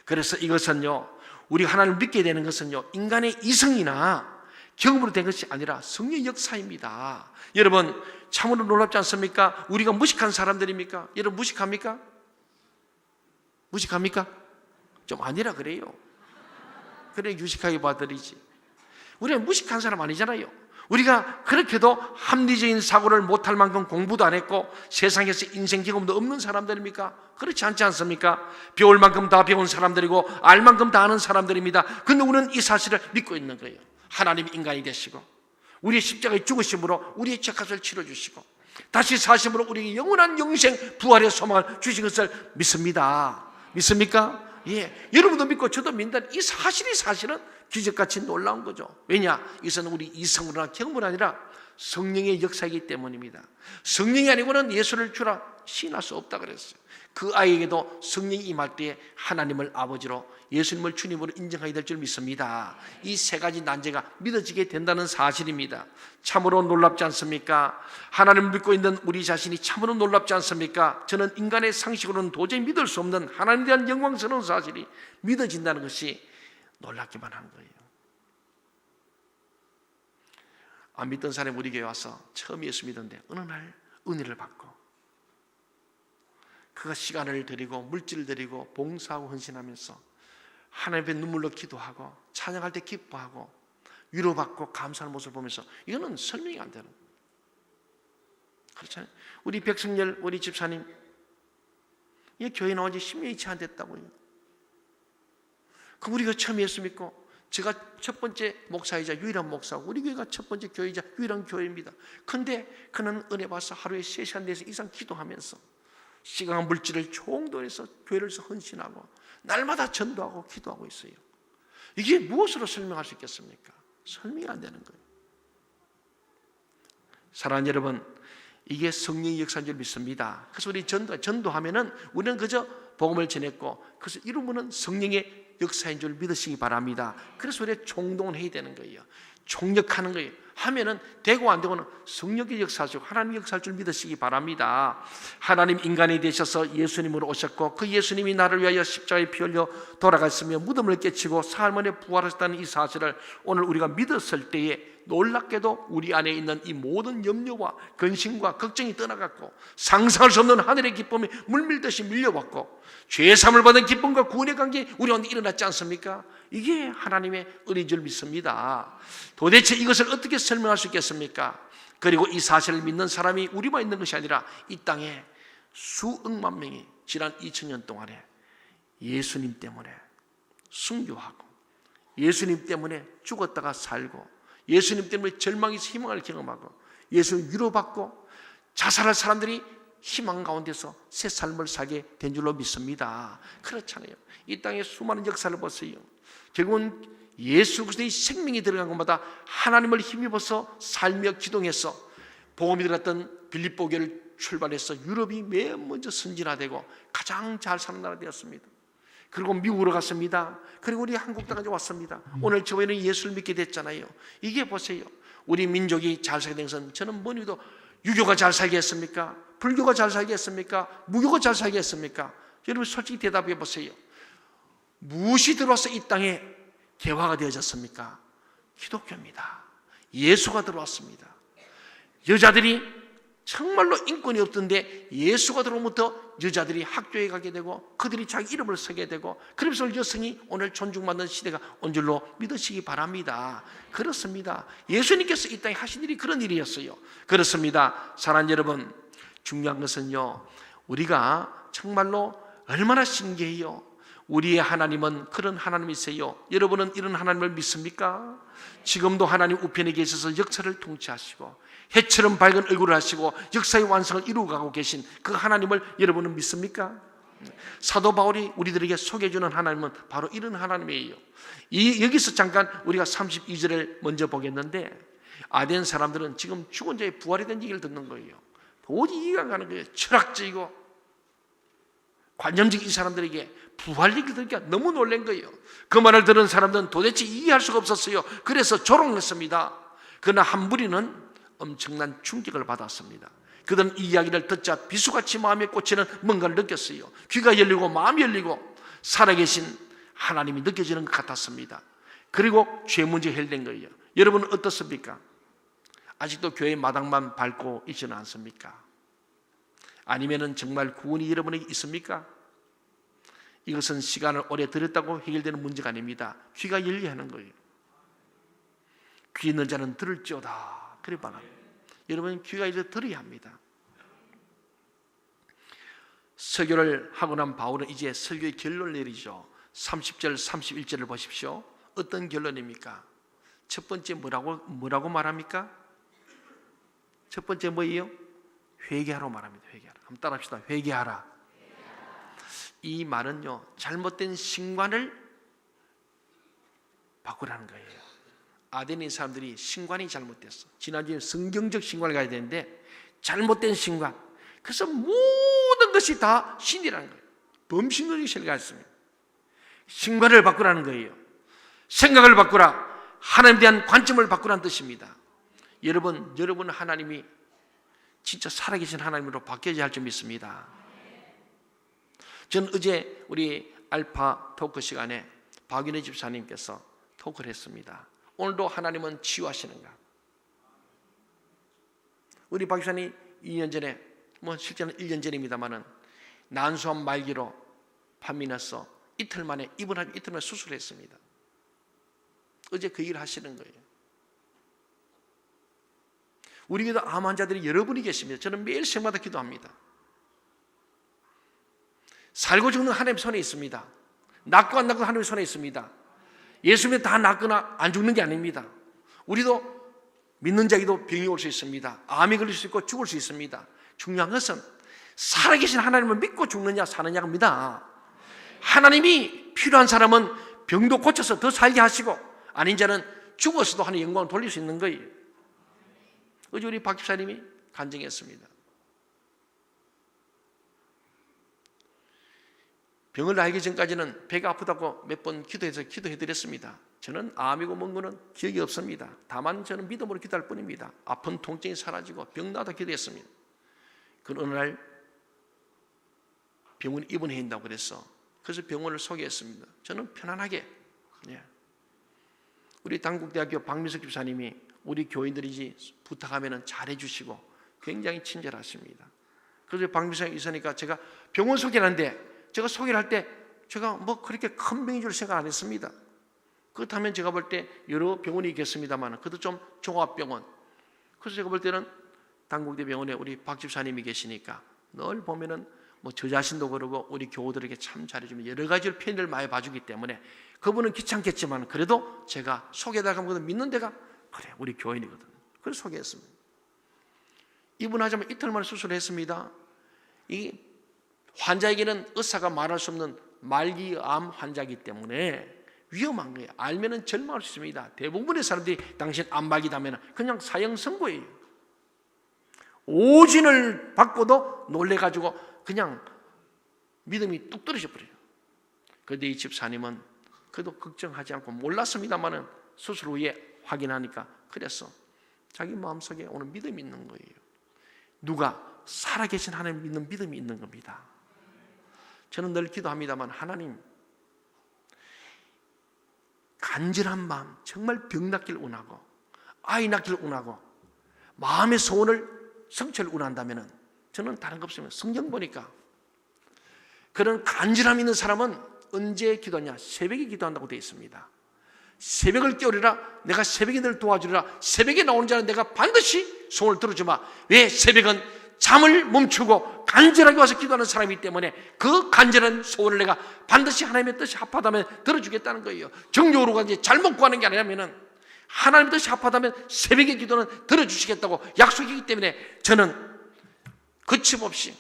그래서 이것은요 우리 하나님을 믿게 되는 것은요 인간의 이성이나 경험으로 된 것이 아니라 성령의 역사입니다. 여러분 참으로 놀랍지 않습니까? 우리가 무식한 사람들입니까? 여러분 무식합니까? 무식합니까? 좀 아니라 그래요. 그래 유식하게 봐드리지. 우리가 무식한 사람 아니잖아요. 우리가 그렇게도 합리적인 사고를 못할 만큼 공부도 안 했고 세상에서 인생 경험도 없는 사람들입니까? 그렇지 않지 않습니까? 배울 만큼 다 배운 사람들이고 알 만큼 다 아는 사람들입니다. 그런데 우리는 이 사실을 믿고 있는 거예요. 하나님이 인간이 되시고 우리의 십자가에 죽으심으로 우리의 죄값을 치러주시고 다시 사심으로 우리에게 영원한 영생 부활의 소망을 주신 것을 믿습니다. 믿습니까? 예, 여러분도 믿고 저도 믿는다. 이 사실이 사실은 기적같이 놀라운 거죠. 왜냐? 이것은 우리 이성으로나 경험이 아니라 성령의 역사이기 때문입니다. 성령이 아니고는 예수를 주라 시인할 수 없다 그랬어요. 그 아이에게도 성령이 임할 때에 하나님을 아버지로 예수님을 주님으로 인정하게 될 줄 믿습니다. 이 세 가지 난제가 믿어지게 된다는 사실입니다. 참으로 놀랍지 않습니까? 하나님을 믿고 있는 우리 자신이 참으로 놀랍지 않습니까? 저는 인간의 상식으로는 도저히 믿을 수 없는 하나님에 대한 영광스러운 사실이 믿어진다는 것이 놀랍기만 한 거예요. 안 믿던 사람이 우리 교회 와서 처음 예수 믿었는데 어느 날 은혜를 받고 그가 시간을 들이고 물질을 들이고 봉사하고 헌신하면서 하나님 앞에 눈물로 기도하고 찬양할 때 기뻐하고 위로받고 감사하는 모습을 보면서 이거는 설명이 안 되는, 그렇잖아요. 우리 백승열 우리 집사님 이 교회 나온 지 10년이 채 안 됐다고요. 그럼 우리가 처음 예수 믿고 제가 첫 번째 목사이자 유일한 목사고 우리 교회가 첫 번째 교회이자 유일한 교회입니다. 근데 그는 은혜 받아서 하루에 3시간 내에서 이상 기도하면서 시간과 물질을 총동원해서 교회를 헌신하고 날마다 전도하고 기도하고 있어요. 이게 무엇으로 설명할 수 있겠습니까? 설명이 안 되는 거예요. 사랑하는 여러분, 이게 성령의 역사인 줄 믿습니다. 그래서 우리 전도하면은 우리는 그저 복음을 전했고 그래서 이루면은 성령의 역사인 줄 믿으시기 바랍니다. 그래서 우리가 총동원해야 되는 거예요. 총력하는 거예요. 하면은 되고 안 되고는 성령의 역사죠. 하나님의 역사일 줄 믿으시기 바랍니다. 하나님 인간이 되셔서 예수님으로 오셨고 그 예수님이 나를 위하여 십자가에 피 흘려 돌아갔으며 무덤을 깨치고 사흘 만에 부활하셨다는 이 사실을 오늘 우리가 믿었을 때에 놀랍게도 우리 안에 있는 이 모든 염려와 근심과 걱정이 떠나갔고 상상할 수 없는 하늘의 기쁨이 물밀듯이 밀려왔고 죄사함을 받은 기쁨과 구원의 관계 우리 가운데 일어났지 않습니까? 이게 하나님의 은혜인 줄 믿습니다. 도대체 이것을 어떻게 설명할 수 있겠습니까? 그리고 이 사실을 믿는 사람이 우리만 있는 것이 아니라 이 땅에 수억만 명이 지난 2000년 동안에 예수님 때문에 순교하고 예수님 때문에 죽었다가 살고 예수님 때문에 절망에서 희망을 경험하고 예수님 위로받고 자살할 사람들이 희망 가운데서 새 삶을 살게 된 줄로 믿습니다. 그렇잖아요. 이 땅의 수많은 역사를 보세요. 결국은 예수 그리스도의 생명이 들어간 곳마다 하나님을 힘입어서 살며 기동해서 복음이 들었던 빌립보 교회를 출발해서 유럽이 맨 먼저 선진화되고 가장 잘 사는 나라 되었습니다. 그리고 미국으로 갔습니다. 그리고 우리 한국 땅까지 왔습니다. 오늘 저희는 예수를 믿게 됐잖아요. 이게 보세요. 우리 민족이 잘 살게 된 것은 저는 뭐니 해도 유교가 잘 살게 했습니까? 불교가 잘 살게 했습니까? 무교가 잘 살게 했습니까? 여러분 솔직히 대답해 보세요. 무엇이 들어와서 이 땅에 개화가 되어졌습니까? 기독교입니다. 예수가 들어왔습니다. 여자들이 정말로 인권이 없던데 예수가 들어오면부터 여자들이 학교에 가게 되고 그들이 자기 이름을 쓰게 되고 그러면서 여성이 오늘 존중받는 시대가 온 줄로 믿으시기 바랍니다. 그렇습니다. 예수님께서 이 땅에 하신 일이 그런 일이었어요. 그렇습니다. 사랑하는 여러분, 중요한 것은요, 우리가 정말로 얼마나 신기해요. 우리의 하나님은 그런 하나님이세요. 여러분은 이런 하나님을 믿습니까? 지금도 하나님 우편에 계셔서 역사를 통치하시고 해처럼 밝은 얼굴을 하시고 역사의 완성을 이루어가고 계신 그 하나님을 여러분은 믿습니까? 사도 바울이 우리들에게 소개해주는 하나님은 바로 이런 하나님이에요. 여기서 잠깐 우리가 32절을 먼저 보겠는데 아덴 사람들은 지금 죽은 자의 부활이 된 얘기를 듣는 거예요. 도저히 이해가 안 가는 거예요. 철학적이고 관념적인 이 사람들에게 부활 얘기를 들으니까 너무 놀란 거예요. 그 말을 들은 사람들은 도대체 이해할 수가 없었어요. 그래서 조롱했습니다. 그러나 한 무리는 엄청난 충격을 받았습니다. 그들은 이 이야기를 듣자 비수같이 마음에 꽂히는 뭔가를 느꼈어요. 귀가 열리고 마음이 열리고 살아계신 하나님이 느껴지는 것 같았습니다. 그리고 죄 문제 해결된 거예요. 여러분은 어떻습니까? 아직도 교회 마당만 밟고 있지는 않습니까? 아니면은 정말 구원이 여러분에게 있습니까? 이것은 시간을 오래 들였다고 해결되는 문제가 아닙니다. 귀가 열려야 하는 거예요. 귀 있는 자는 들을지어다. 그래 봐라. 여러분 귀가 열려 들어야 합니다. 설교를 하고 난 바울은 이제 설교의 결론을 내리죠. 30절 31절을 보십시오. 어떤 결론입니까? 첫 번째 뭐라고 말합니까? 첫 번째 뭐예요? 회개하라고 말합니다. 회개하라. 한번 따라합시다. 회개하라. 이 말은요, 잘못된 신관을 바꾸라는 거예요. 아덴인 사람들이 신관이 잘못됐어. 지난주에 성경적 신관을 가야 되는데 잘못된 신관. 그래서 모든 것이 다 신이라는 거예요. 범신론이 생각했습니다. 신관을 바꾸라는 거예요. 생각을 바꾸라. 하나님에 대한 관점을 바꾸라는 뜻입니다. 여러분 하나님이 진짜 살아계신 하나님으로 바뀌어야 할 줄 믿습니다. 저는 어제 우리 알파 토크 시간에 박윤혜 집사님께서 토크를 했습니다. 오늘도 하나님은 치유하시는가? 우리 박 집사님 2년 전에, 실제는 1년 전입니다만은 난소암 말기로 판민해서 이틀 만에 입원하고 이틀 만에 수술했습니다. 어제 그 일을 하시는 거예요. 우리 교도 암 환자들이 여러분이 계십니다. 저는 매일 새마다 기도합니다. 살고 죽는 하나님 손에 있습니다. 낫고 안 낫고 하나님 손에 있습니다. 예수님이 다 낫거나 안 죽는 게 아닙니다. 우리도 믿는 자에게도 병이 올 수 있습니다. 암이 걸릴 수 있고 죽을 수 있습니다. 중요한 것은 살아계신 하나님을 믿고 죽느냐 사느냐입니다. 하나님이 필요한 사람은 병도 고쳐서 더 살게 하시고 아닌 자는 죽어서도 하나님 영광을 돌릴 수 있는 거예요. 어제 우리 박 집사님이 간증했습니다. 병을 알기 전까지는 배가 아프다고 몇 번 기도해드렸습니다. 저는 암이고 뭔 거는 기억이 없습니다. 다만 저는 믿음으로 기도할 뿐입니다. 아픈 통증이 사라지고 병 나다 기도했습니다. 그 어느 날 병원에 입원해야 한다고 그래서 병원을 소개했습니다. 저는 편안하게 우리 당국대학교 박미석 집사님이 우리 교인들이 부탁하면 잘해주시고 굉장히 친절하십니다. 그래서 박미석 있으니까 제가 병원 소개를 하는데 제가 소개를 할 때 제가 그렇게 큰 병인 줄 생각 안 했습니다. 그렇다면 제가 볼 때 여러 병원이 있겠습니다만 그것도 좀 종합병원. 그래서 제가 볼 때는 당국대 병원에 우리 박 집사님이 계시니까 늘 보면은 저 자신도 그러고 우리 교우들에게 참 잘해주면 여러 가지로 편의를 많이 봐주기 때문에 그분은 귀찮겠지만 그래도 제가 소개해달라고 믿는 데가 그래 우리 교인이거든. 그래서 소개했습니다. 입원하자마자 이틀 만에 수술을 했습니다. 이 환자에게는 의사가 말할 수 없는 말기암 환자이기 때문에 위험한 거예요. 알면은 절망할 수 있습니다. 대부분의 사람들이 당신 암 말기다면 그냥 사형 선고예요. 오진을 받고도 놀래가지고 그냥 믿음이 뚝 떨어져 버려요. 그런데 이 집사님은 그래도 걱정하지 않고 몰랐습니다만은 수술 후에 확인하니까 그랬어. 자기 마음속에 오늘 믿음이 있는 거예요. 누가 살아계신 하나님 믿는 믿음이 있는 겁니다. 저는 늘 기도합니다만 하나님 간절한 마음 정말 병 낫길 원하고 아이 낳길 원하고 마음의 소원을 성취를 원한다면 저는 다른 거 없으면 성경 보니까 그런 간절함 있는 사람은 언제 기도하냐? 새벽에 기도한다고 되어 있습니다. 새벽을 깨우리라 내가 새벽에 늘 도와주리라. 새벽에 나오는 자는 내가 반드시 소원을 들어주마. 왜? 새벽은 잠을 멈추고 간절하게 와서 기도하는 사람이기 때문에 그 간절한 소원을 내가 반드시 하나님의 뜻이 합하다면 들어주겠다는 거예요. 정욕으로 가지 잘못 구하는 게 아니라면 하나님의 뜻이 합하다면 새벽의 기도는 들어주시겠다고 약속이기 때문에 저는 거침없이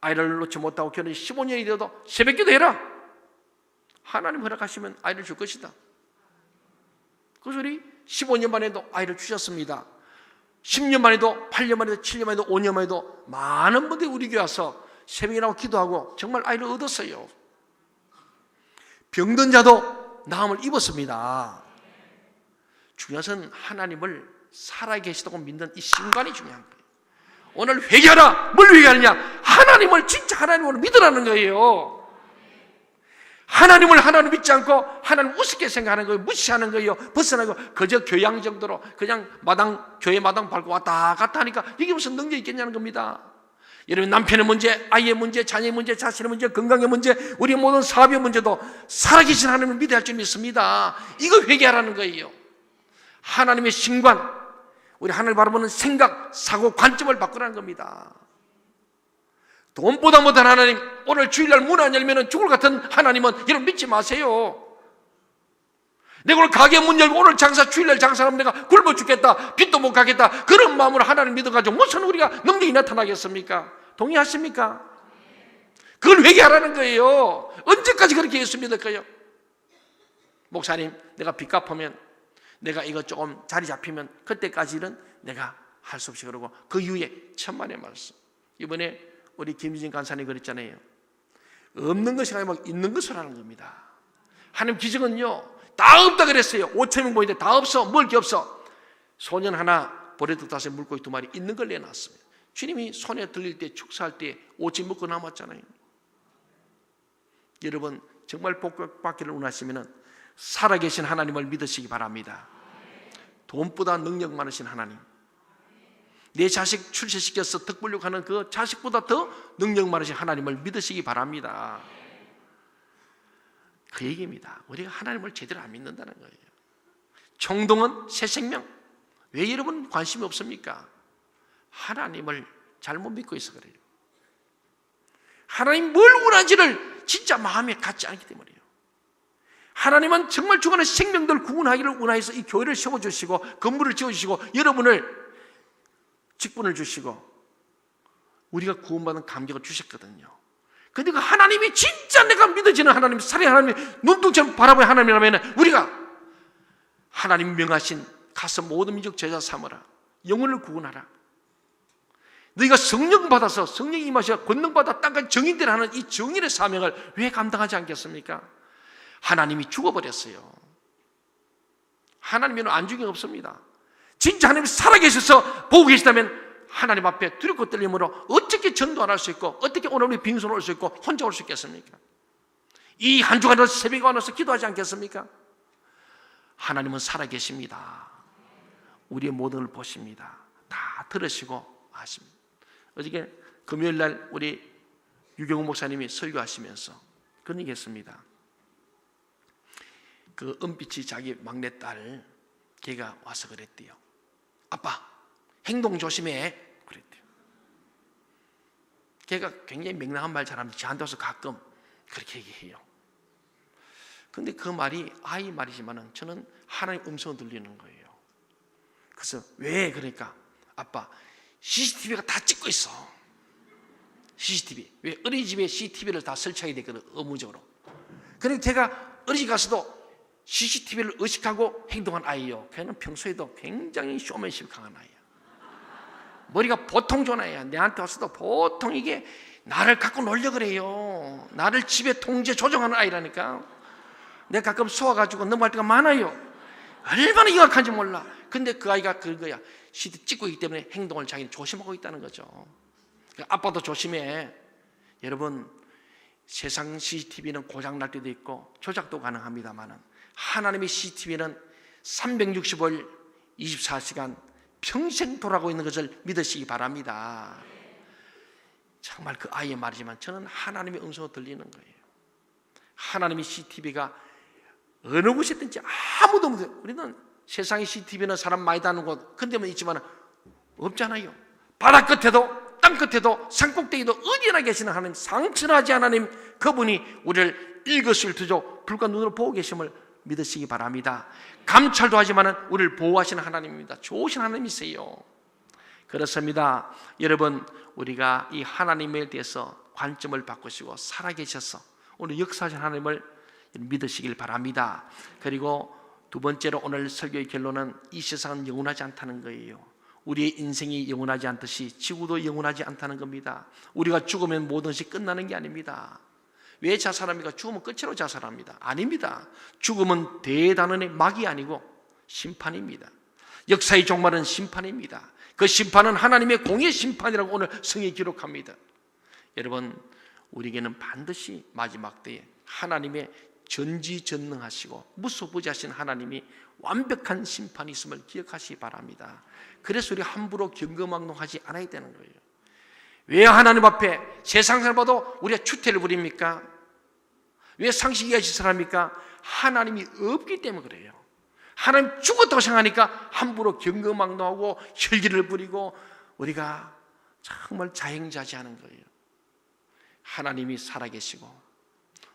아이를 놓지 못하고 결혼이 15년이 되어도 새벽 기도해라. 하나님 허락하시면 아이를 줄 것이다. 그래서 우리 15년 만에도 아이를 주셨습니다. 10년 만에도 8년 만에도 7년 만에도 5년 만에도 많은 분들이 우리 교회 와서 새벽에 나와 기도하고 정말 아이를 얻었어요. 병든 자도 나음을 입었습니다. 중요한 것은 하나님을 살아계시다고 믿는 이 신관이 중요한 거예요. 오늘 회개하라. 뭘 회개하느냐? 하나님을 진짜 하나님으로 믿으라는 거예요. 하나님을 하나님 믿지 않고 하나님 우습게 생각하는 거예요. 무시하는 거예요. 벗어나고 그저 교양 정도로 그냥 교회 마당 밟고 왔다 갔다 하니까 이게 무슨 능력이 있겠냐는 겁니다. 여러분 남편의 문제, 아이의 문제, 자녀의 문제, 자신의 문제, 건강의 문제, 우리 모든 사업의 문제도 살아계신 하나님을 믿어야 할 줄 믿습니다. 이거 회개하라는 거예요. 하나님의 신관, 우리 하나님을 바라보는 생각, 사고, 관점을 바꾸라는 겁니다. 돈보다 못한 하나님, 오늘 주일날 문 안 열면 죽을 같은 하나님은 여러분 믿지 마세요. 내가 오늘 가게 문 열고 오늘 주일날 장사하면 내가 굶어 죽겠다, 빚도 못 가겠다, 그런 마음으로 하나님 믿어가지고 무슨 우리가 능력이 나타나겠습니까? 동의하십니까? 그걸 회개하라는 거예요. 언제까지 그렇게 예수 믿을까요? 목사님, 내가 빚 갚으면, 내가 이거 조금 자리 잡히면 그때까지는 내가 할 수 없이 그러고, 그 이후에 천만의 말씀. 이번에 우리 김유진 간사님 그랬잖아요. 없는 것이 아니라 있는 것을 하는 겁니다. 하나님 기적은요, 다 없다 그랬어요. 5천 명 모이는데 다 없어. 먹을 게 없어. 소년 하나, 보레도 5, 물고기 2마리 있는 걸 내놨어요. 주님이 손에 들릴 때, 축사할 때 5천 먹고 남았잖아요. 여러분, 정말 복 받기를 원하시면 살아계신 하나님을 믿으시기 바랍니다. 돈보다 능력 많으신 하나님, 내 자식 출세시켜서 덕 보려고 하는 그 자식보다 더 능력 많으신 하나님을 믿으시기 바랍니다. 그 얘기입니다. 우리가 하나님을 제대로 안 믿는다는 거예요. 총동은 새 생명. 왜 여러분 관심이 없습니까? 하나님을 잘못 믿고 있어 그래요. 하나님 뭘 원하는지를 진짜 마음에 갖지 않기 때문이에요. 하나님은 정말 주관의 생명들 구원하기를 원하여서 이 교회를 세워주시고 건물을 지어주시고 여러분을 직분을 주시고 우리가 구원받은 감격을 주셨거든요. 그런데 그 하나님이 진짜 내가 믿어지는 하나님, 살의 하나님, 눈동처럼 바라보는 하나님이라면 우리가 하나님 명하신 가서 모든 민족 제자 삼으라, 영혼을 구원하라, 너희가 성령 받아서 성령이 임하셔 권능받아 땅까지 정인되라 하는 이 정인의 사명을 왜 감당하지 않겠습니까? 하나님이 죽어버렸어요. 하나님은 안중이 없습니다. 진짜 하나님이 살아계셔서 보고 계시다면 하나님 앞에 두렵고 떨림으로 어떻게 전도 안 할 수 있고 어떻게 오늘 우리 빈손 올 수 있고 혼자 올 수 있겠습니까? 이 한 주간을 새벽에 와서 기도하지 않겠습니까? 하나님은 살아계십니다. 우리의 모든 걸 보십니다. 다 들으시고 아십니다. 어저께 금요일날 우리 유경호 목사님이 설교하시면서 그런 얘기 했습니다. 그 은빛이 자기 막내딸 걔가 와서 그랬대요. 아빠, 행동 조심해. 그랬대요. 걔가 굉장히 명랑한 말 잘하면서 저한테 와서 가끔 그렇게 얘기해요. 그런데 그 말이 아이 말이지만 저는 하나님 음성을 들리는 거예요. 그래서 왜 그러니까 아빠, CCTV가 다 찍고 있어. CCTV. 왜 어린이집에 CCTV를 다 설치하게 되거든, 의무적으로. 그러니까 제가 어린이집 가서도 CCTV를 의식하고 행동한 아이요. 걔는 평소에도 굉장히 쇼맨십 강한 아이야. 머리가 보통 좋은 아이야. 내한테 와서도 보통 이게 나를 갖고 놀려 그래요. 나를 집에 통제 조정하는 아이라니까. 내가 가끔 쏘아가지고 넘어갈 때가 많아요. 얼마나 영악한지 몰라. 근데 그 아이가 그거야. CCTV 찍고 있기 때문에 행동을 자기는 조심하고 있다는 거죠. 아빠도 조심해. 여러분, 세상 CCTV는 고장날 때도 있고 조작도 가능합니다만 하나님의 CCTV는 365일 24시간 평생 돌아가고 있는 것을 믿으시기 바랍니다. 정말 그 아이의 말이지만 저는 하나님의 음성을 들리는 거예요. 하나님의 CCTV가 어느 곳에 있든지 아무도 없어요. 우리는 세상의 CCTV는 사람 많이 다는 곳 그런 데만 있지만 없잖아요. 바다 끝에도 땅 끝에도 산꼭대기도 어디나 계시는 하나님, 상천하지 하나님, 그분이 우리를 일거수일투족 불과 눈으로 보고 계심을 믿으시기 바랍니다. 감찰도 하지만 우리를 보호하시는 하나님입니다. 좋으신 하나님이세요. 그렇습니다. 여러분, 우리가 이 하나님에 대해서 관점을 바꾸시고 살아계셔서 오늘 역사하신 하나님을 믿으시길 바랍니다. 그리고 두 번째로 오늘 설교의 결론은 이 세상은 영원하지 않다는 거예요. 우리의 인생이 영원하지 않듯이 지구도 영원하지 않다는 겁니다. 우리가 죽으면 모든 것이 끝나는 게 아닙니다. 왜 자살합니까? 죽으면 끝으로 자살합니다. 아닙니다. 죽음은 대단원의 막이 아니고 심판입니다. 역사의 종말은 심판입니다. 그 심판은 하나님의 공의 심판이라고 오늘 성경이 기록합니다. 여러분, 우리에게는 반드시 마지막 때에 하나님의 전지전능하시고 무소부지하신 하나님이 완벽한 심판이 있음을 기억하시기 바랍니다. 그래서 우리 함부로 경거망동하지 않아야 되는 거예요. 왜 하나님 앞에 세상 사람 봐도 우리가 추태를 부립니까? 왜 상식이 시설합니까? 하나님이 없기 때문에 그래요. 하나님 죽었다고 생각하니까 함부로 경거망동하고 혈기를 부리고 우리가 정말 자행자지하는 거예요. 하나님이 살아계시고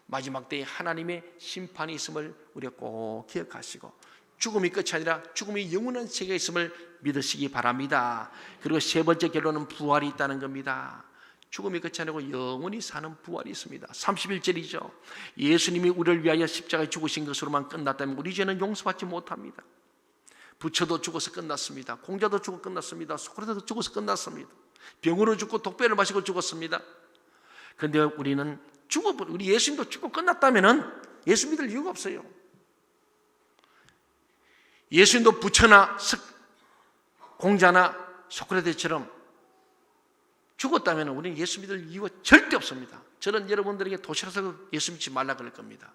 마지막 때에 하나님의 심판이 있음을 우리가 꼭 기억하시고 죽음이 끝이 아니라 죽음이 영원한 세계에 있음을 믿으시기 바랍니다. 그리고 세 번째 결론은 부활이 있다는 겁니다. 죽음이 끝이 아니고 영원히 사는 부활이 있습니다. 31절이죠. 예수님이 우리를 위하여 십자가에 죽으신 것으로만 끝났다면 우리 죄는 용서받지 못합니다. 부처도 죽어서 끝났습니다. 공자도 죽어 끝났습니다. 소크라테도 죽어서 끝났습니다. 병으로 죽고 독배를 마시고 죽었습니다. 그런데 우리는 우리 예수님도 죽고 끝났다면 예수 믿을 이유가 없어요. 예수님도 부처나 공자나 소크라테처럼 죽었다면 우리는 예수 믿을 이유가 절대 없습니다. 저는 여러분들에게 도시락에서 예수 믿지 말라 그럴 겁니다.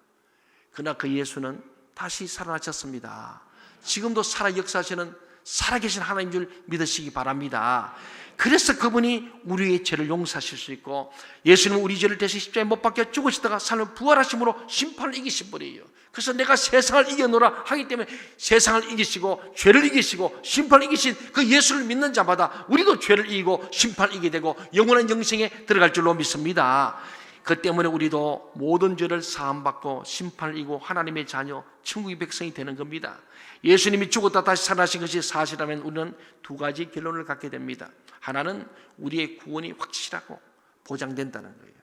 그러나 그 예수는 다시 살아나셨습니다. 지금도 살아 역사하시는 살아계신 하나님인 줄 믿으시기 바랍니다. 그래서 그분이 우리의 죄를 용서하실 수 있고, 예수님은 우리 죄를 대신 십자가에 못 박혀 죽으시다가 삶을 부활하심으로 심판을 이기신 분이에요. 그래서 내가 세상을 이겨노라 하기 때문에 세상을 이기시고 죄를 이기시고 심판을 이기신 그 예수를 믿는 자마다 우리도 죄를 이기고 심판을 이기게 되고 영원한 영생에 들어갈 줄로 믿습니다. 그 때문에 우리도 모든 죄를 사함받고 심판을 이기고 하나님의 자녀, 천국의 백성이 되는 겁니다. 예수님이 죽었다 다시 살아나신 것이 사실이라면 우리는 두 가지 결론을 갖게 됩니다. 하나는 우리의 구원이 확실하고 보장된다는 거예요.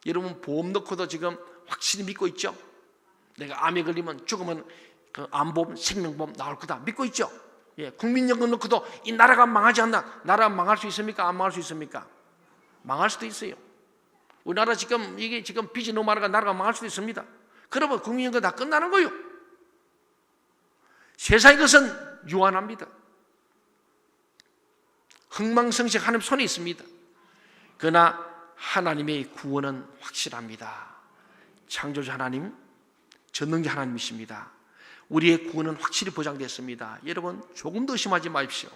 여러분 보험 넣고도 지금 확실히 믿고 있죠? 내가 암에 걸리면 죽으면 그 암보험, 생명보험 나올 거다 믿고 있죠? 예, 국민연금 넣고도 이 나라가 망하지 않나? 나라 망할 수 있습니까? 안 망할 수 있습니까? 망할 수도 있어요. 우리나라 지금 이게 지금 빚이 너무 많아가 나라가 망할 수도 있습니다. 그러면 국민연금 다 끝나는 거예요. 세상의 것은 유한합니다. 흥망성쇠 하나님 손에 있습니다. 그러나 하나님의 구원은 확실합니다. 창조주 하나님, 전능자 하나님이십니다. 우리의 구원은 확실히 보장됐습니다. 여러분 조금 더 의심하지 마십시오.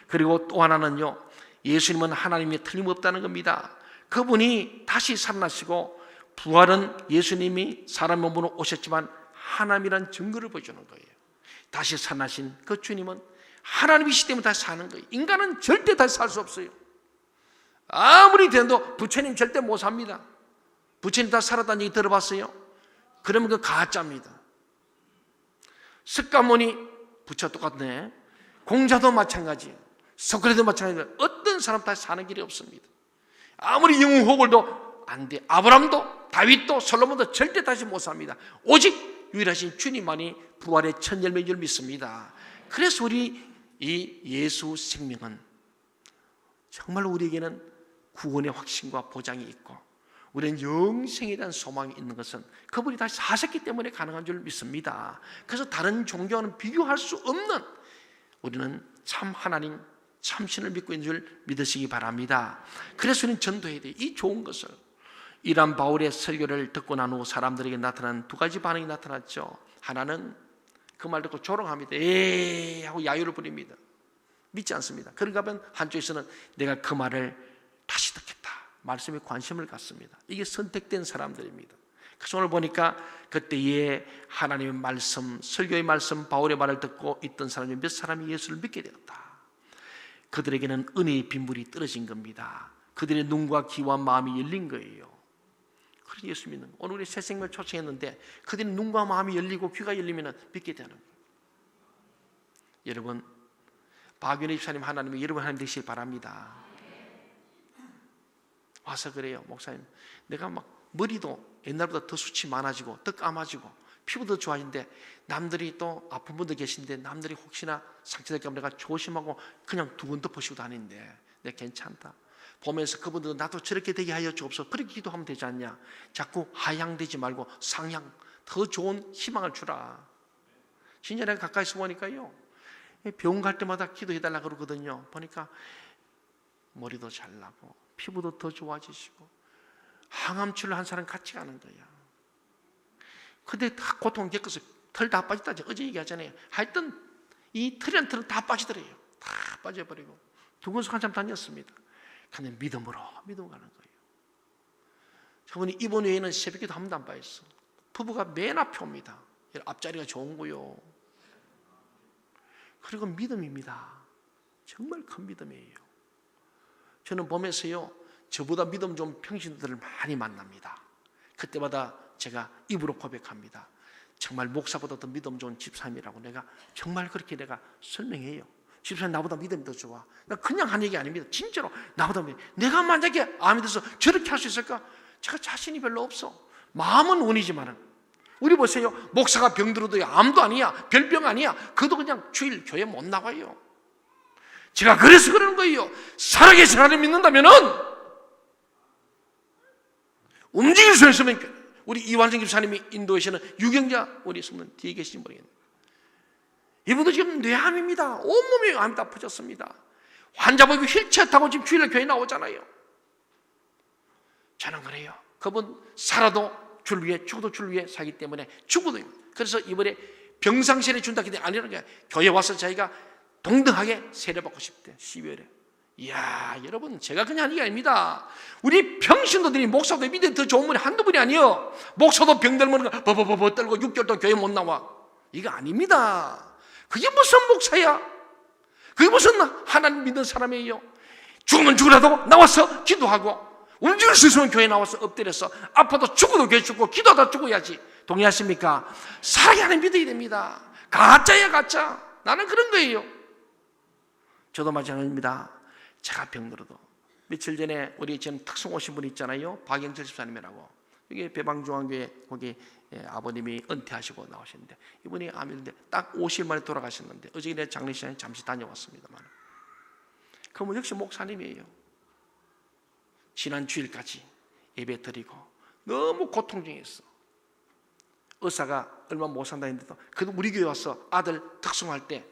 그리고 또 하나는요, 예수님은 하나님이 틀림없다는 겁니다. 그분이 다시 살아나시고 부활은 예수님이 사람 몸으로 오셨지만 하나님이란 증거를 보여주는 거예요. 다시 살아나신 그 주님은 하나님이시기 때문에 다시 사는 거예요. 인간은 절대 다시 살 수 없어요. 아무리 돼도 부처님 절대 못 삽니다. 부처님 다 살았다는 얘기 들어봤어요? 그러면 그 가짜입니다. 석가모니 부처 똑같네. 공자도 마찬가지예요. 소크라테도 마찬가지예요. 어떤 사람 다시 사는 길이 없습니다. 아무리 영웅호걸도 안 돼. 아브람도 다윗도 솔로몬도 절대 다시 못 삽니다. 오직 유일하신 주님만이 부활의 첫 열매인 줄 믿습니다. 그래서 우리 이 예수 생명은 정말 우리에게는 구원의 확신과 보장이 있고 우리는 영생에 대한 소망이 있는 것은 그분이 다시 사셨기 때문에 가능한 줄 믿습니다. 그래서 다른 종교와는 비교할 수 없는 우리는 참 하나님, 참 신을 믿고 있는 줄 믿으시기 바랍니다. 그래서 우리는 전도해야 돼요. 이 좋은 것을. 이란 바울의 설교를 듣고 난 후 사람들에게 나타난 두 가지 반응이 나타났죠. 하나는 그 말 듣고 조롱합니다. 에이 하고 야유를 부립니다. 믿지 않습니다. 그런가 하면 한쪽에서는 내가 그 말을 다시 듣겠다. 말씀에 관심을 갖습니다. 이게 선택된 사람들입니다. 그래서 오늘 보니까 그때에 하나님의 말씀, 설교의 말씀, 바울의 말을 듣고 있던 사람이 몇 사람이 예수를 믿게 되었다. 그들에게는 은혜의 빗물이 떨어진 겁니다. 그들의 눈과 귀와 마음이 열린 거예요. 그래서 예수 믿는 거예요. 오늘 우리 새 생명을 초청했는데 그들의 눈과 마음이 열리고 귀가 열리면 믿게 되는 거예요. 여러분, 박윤혜 집사님 하나님이 여러분 하나님 되시길 바랍니다. 와서 그래요. 목사님, 내가 막 머리도 옛날보다 더 숱이 많아지고 더 까마지고 피부도 좋아지는데 남들이 또 아픈 분도 계신데 남들이 혹시나 상처될까 봐 내가 조심하고 그냥 두건 덮으시고 다니는데 내가 괜찮다. 보면서 그분들도 나도 저렇게 되게 하여 주옵소서. 그렇게 기도하면 되지 않냐. 자꾸 하향되지 말고 상향, 더 좋은 희망을 주라. 진짜 내가 가까이서 보니까요, 병원 갈 때마다 기도해달라 그러거든요. 보니까 머리도 잘 나고 피부도 더 좋아지시고 항암치료를 한 사람 같이 가는 거야. 근데 다 고통을 겪어서 털 다 빠졌다. 어제 얘기하잖아요. 하여튼 이 털이란 털은 다 빠지더래요. 다 빠져버리고 두근석 한참 다녔습니다. 근데 믿음으로 가는 거예요. 저분이 이번 후에는 새벽기도 한 번도 안 빠졌어. 부부가 맨 앞에 옵니다. 앞자리가 좋은 거요. 그리고 믿음입니다. 정말 큰 믿음이에요. 저는 보면서요, 저보다 믿음 좋은 평신들을 많이 만납니다. 그때마다 제가 입으로 고백합니다. 정말 목사보다 더 믿음 좋은 집사님이라고 내가 정말 그렇게 내가 설명해요. 집사님 나보다 믿음이 더 좋아. 나 그냥 한 얘기 아닙니다. 진짜로 나보다 믿음. 내가 만약에 암이 들어서 저렇게 할 수 있을까? 제가 자신이 별로 없어. 마음은 원이지만은 우리 보세요. 목사가 병들어도 암도 아니야, 별병 아니야. 그도 그냥 주일 교회 못 나가요. 제가 그래서 그러는 거예요. 살아계신 하나님 믿는다면은 움직일 수 있으면 우리 이완정 집사님이 인도에서는 유경자 우리 성도님 뒤에 계신지 모르겠네요. 이분도 지금 뇌암입니다. 온몸에 암이 다 퍼졌습니다. 환자 보고 휠체어 타고 지금 주일날 교회 나오잖아요. 저는 그래요. 그분 살아도 줄 위에 죽어도 줄 위에 살기 때문에 죽어도. 그래서 이번에 병상세례 준다 했더니 아니라는 거야. 교회 와서 자기가 동등하게 세례받고 싶대. 12월에. 이야, 여러분, 제가 그냥 하는 게 아닙니다. 우리 평신도들이 목사도 믿음이 더 좋은 분이 한두 분이 아니요. 목사도 병 들면 버버버버 떨고 6개월 동안 교회 못 나와. 이거 아닙니다. 그게 무슨 목사야? 그게 무슨 하나님 믿는 사람이에요? 죽으면 죽으라도 나와서 기도하고, 움직일 수 있으면 교회 나와서 엎드려서 아파도 죽어도 교회 죽고 기도하다 죽어야지. 동의하십니까? 살아야 하는 믿어야 됩니다. 가짜야 가짜. 나는 그런 거예요. 저도 마찬가지입니다. 제가 병들어도 며칠 전에 우리 지금 특송 오신 분 있잖아요. 박영철 집사님이라고. 이게 배방중앙교회 거기 아버님이 은퇴하시고 나오셨는데 이분이 암인데 딱 50일 만에 돌아가셨는데 어저께 장례식장에 잠시 다녀왔습니다만 그분 역시 목사님이에요. 지난 주일까지 예배 드리고 너무 고통 중이었어. 의사가 얼마 못 산다 했는데도 그래도 우리 교회 와서 아들 특송할 때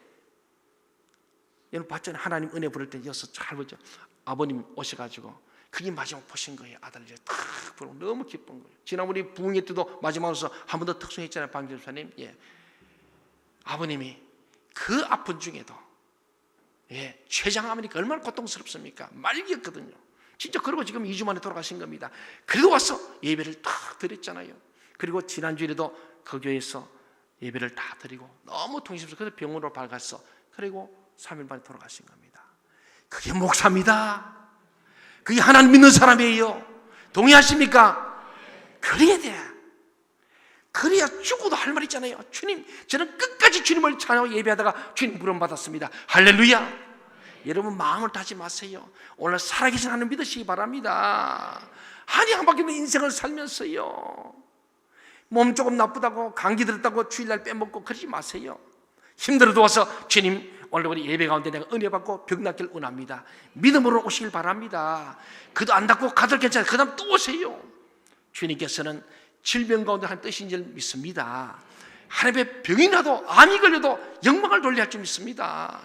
여러분 봤잖아요. 하나님 은혜 부를 때 여섯 잘 보죠. 아버님 오셔가지고 그게 마지막 보신 거예요. 아들 이제 탁 부르고 너무 기쁜 거예요. 지난 우리 부흥회 때도 마지막으로 한 번 더 특송했잖아요. 방재수사님. 예. 아버님이 그 아픈 중에도 췌장암이니까 얼마나 고통스럽습니까? 말기였거든요. 진짜 그러고 지금 2주 만에 돌아가신 겁니다. 그래도 와서 예배를 딱 드렸잖아요. 그리고 지난주에도 그 교회에서 예배를 다 드리고 너무 통심스러워서 그래서 병원으로 밝았어. 그리고 3일 만에 돌아가신 겁니다. 그게 목사입니다. 그게 하나님 믿는 사람이에요. 동의하십니까? 그래야 돼. 그래야 죽어도 할 말 있잖아요. 주님, 저는 끝까지 주님을 찬양하고 예배하다가 주님 부름 받았습니다. 할렐루야. 여러분 마음을 다지 마세요. 오늘 살아계신 하나님 믿으시기 바랍니다. 한이 한 바퀴 인생을 살면서요 몸 조금 나쁘다고 감기 들었다고 주일날 빼먹고 그러지 마세요. 힘들어도 와서 주님 오늘 우리 예배 가운데 내가 은혜 받고 병 낫길 원합니다. 믿음으로 오시길 바랍니다. 그도 안 낫고 가들 괜찮아요. 그 다음 또 오세요. 주님께서는 질병 가운데 한 뜻인 줄 믿습니다. 하나님의 병이 나도 암이 걸려도 영광을 돌려야 할 줄 믿습니다.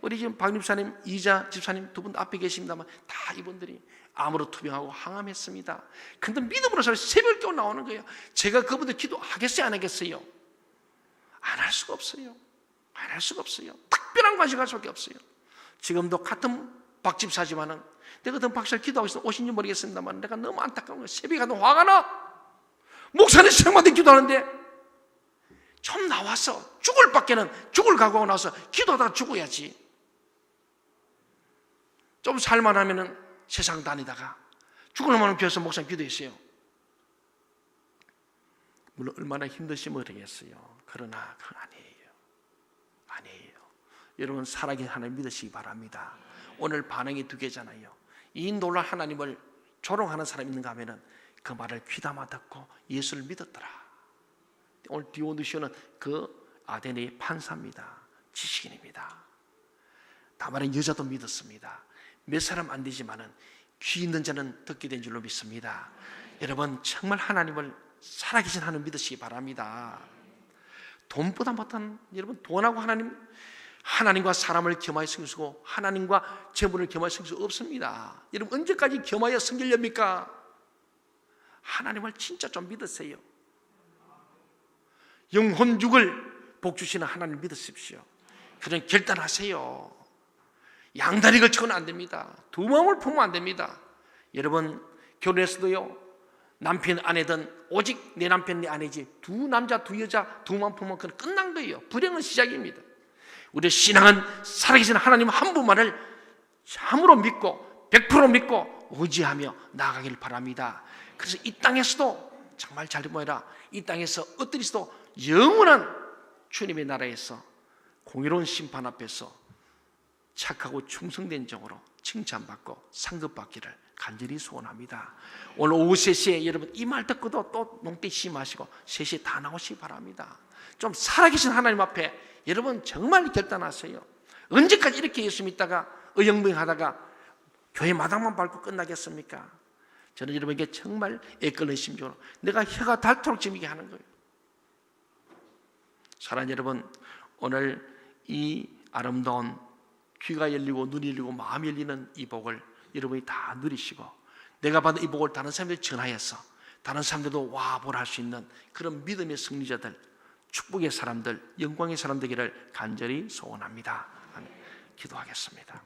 우리 지금 박 집사님, 이자 집사님 두 분 앞에 계십니다만 다 이분들이 암으로 투병하고 항암했습니다. 근데 믿음으로 새벽에 나오는 거예요. 제가 그분들 기도하겠어요? 안 하겠어요? 안 할 수가 없어요. 안 할 수가 없어요. 특별한 관심 갈 수밖에 없어요. 지금도 같은 박 집사지만은 내가 같은 박 집사 기도하고 있어 오신지 모르겠습니다만 내가 너무 안타까운 거예요. 새벽에 가도 화가 나. 목사님 생마다 기도하는데 좀 나와서 죽을 밖에는 죽을 각오하고 나와서 기도하다가 죽어야지. 좀 살만하면은 세상 다니다가 죽을 만한 교회에서 목사님 기도했어요. 물론 얼마나 힘드시면 모르겠어요. 그러나 그건 아니에요. 아니에요. 여러분 살아계신 하나님 믿으시기 바랍니다. 오늘 반응이 두 개잖아요. 이 놀랄 하나님을 조롱하는 사람이 있는가 하면은 그 말을 귀담아 듣고 예수를 믿었더라. 오늘 디오누시오는 그 아데네의 판사입니다. 지식인입니다. 다말은 여자도 믿었습니다. 몇 사람 안 되지만은 귀 있는 자는 듣게 된 줄로 믿습니다. 여러분 정말 하나님을 살아계신 하나님 믿으시기 바랍니다. 돈보다 못한 여러분 돈하고 하나님과 사람을 겸하여 섬기고 하나님과 재물을 겸하여 섬길 수 없습니다. 여러분 언제까지 겸하여 섬기렵니까? 하나님을 진짜 좀 믿으세요. 영혼 육을 복 주시는 하나님 믿으십시오. 그런 결단하세요. 양다리 걸치고는 안 됩니다. 두 마음을 품으면 안 됩니다. 여러분 결혼해서도요 남편 아내든 오직 내 남편 내 아내지 두 남자 두 여자 두 마음 품으면 그건 끝난 거예요. 불행은 시작입니다. 우리 신앙은 살아계신 하나님 한 분만을 참으로 믿고 100% 믿고 의지하며 나아가길 바랍니다. 그래서 이 땅에서도 정말 잘 모여라. 이 땅에서 엎드리서도 영원한 주님의 나라에서 공의로운 심판 앞에서 착하고 충성된 종으로 칭찬받고 상급받기를 간절히 소원합니다. 오늘 오후 3시에 여러분 이 말 듣고도 또 농땡이 쉬지 마시고 3시에 다 나오시기 바랍니다. 좀 살아계신 하나님 앞에 여러분 정말 결단하세요. 언제까지 이렇게 예수 믿다가 의영부영하다가 교회 마당만 밟고 끝나겠습니까? 저는 여러분에게 정말 애끓는 심정으로 내가 혀가 닳도록 지금 하는 거예요. 사랑하는 여러분, 오늘 이 아름다운 귀가 열리고 눈이 열리고 마음이 열리는 이 복을 여러분이 다 누리시고 내가 받은 이 복을 다른 사람들이 전하여서 다른 사람들도 와 보라 할 수 있는 그런 믿음의 승리자들, 축복의 사람들, 영광의 사람 되기를 간절히 소원합니다. 기도하겠습니다.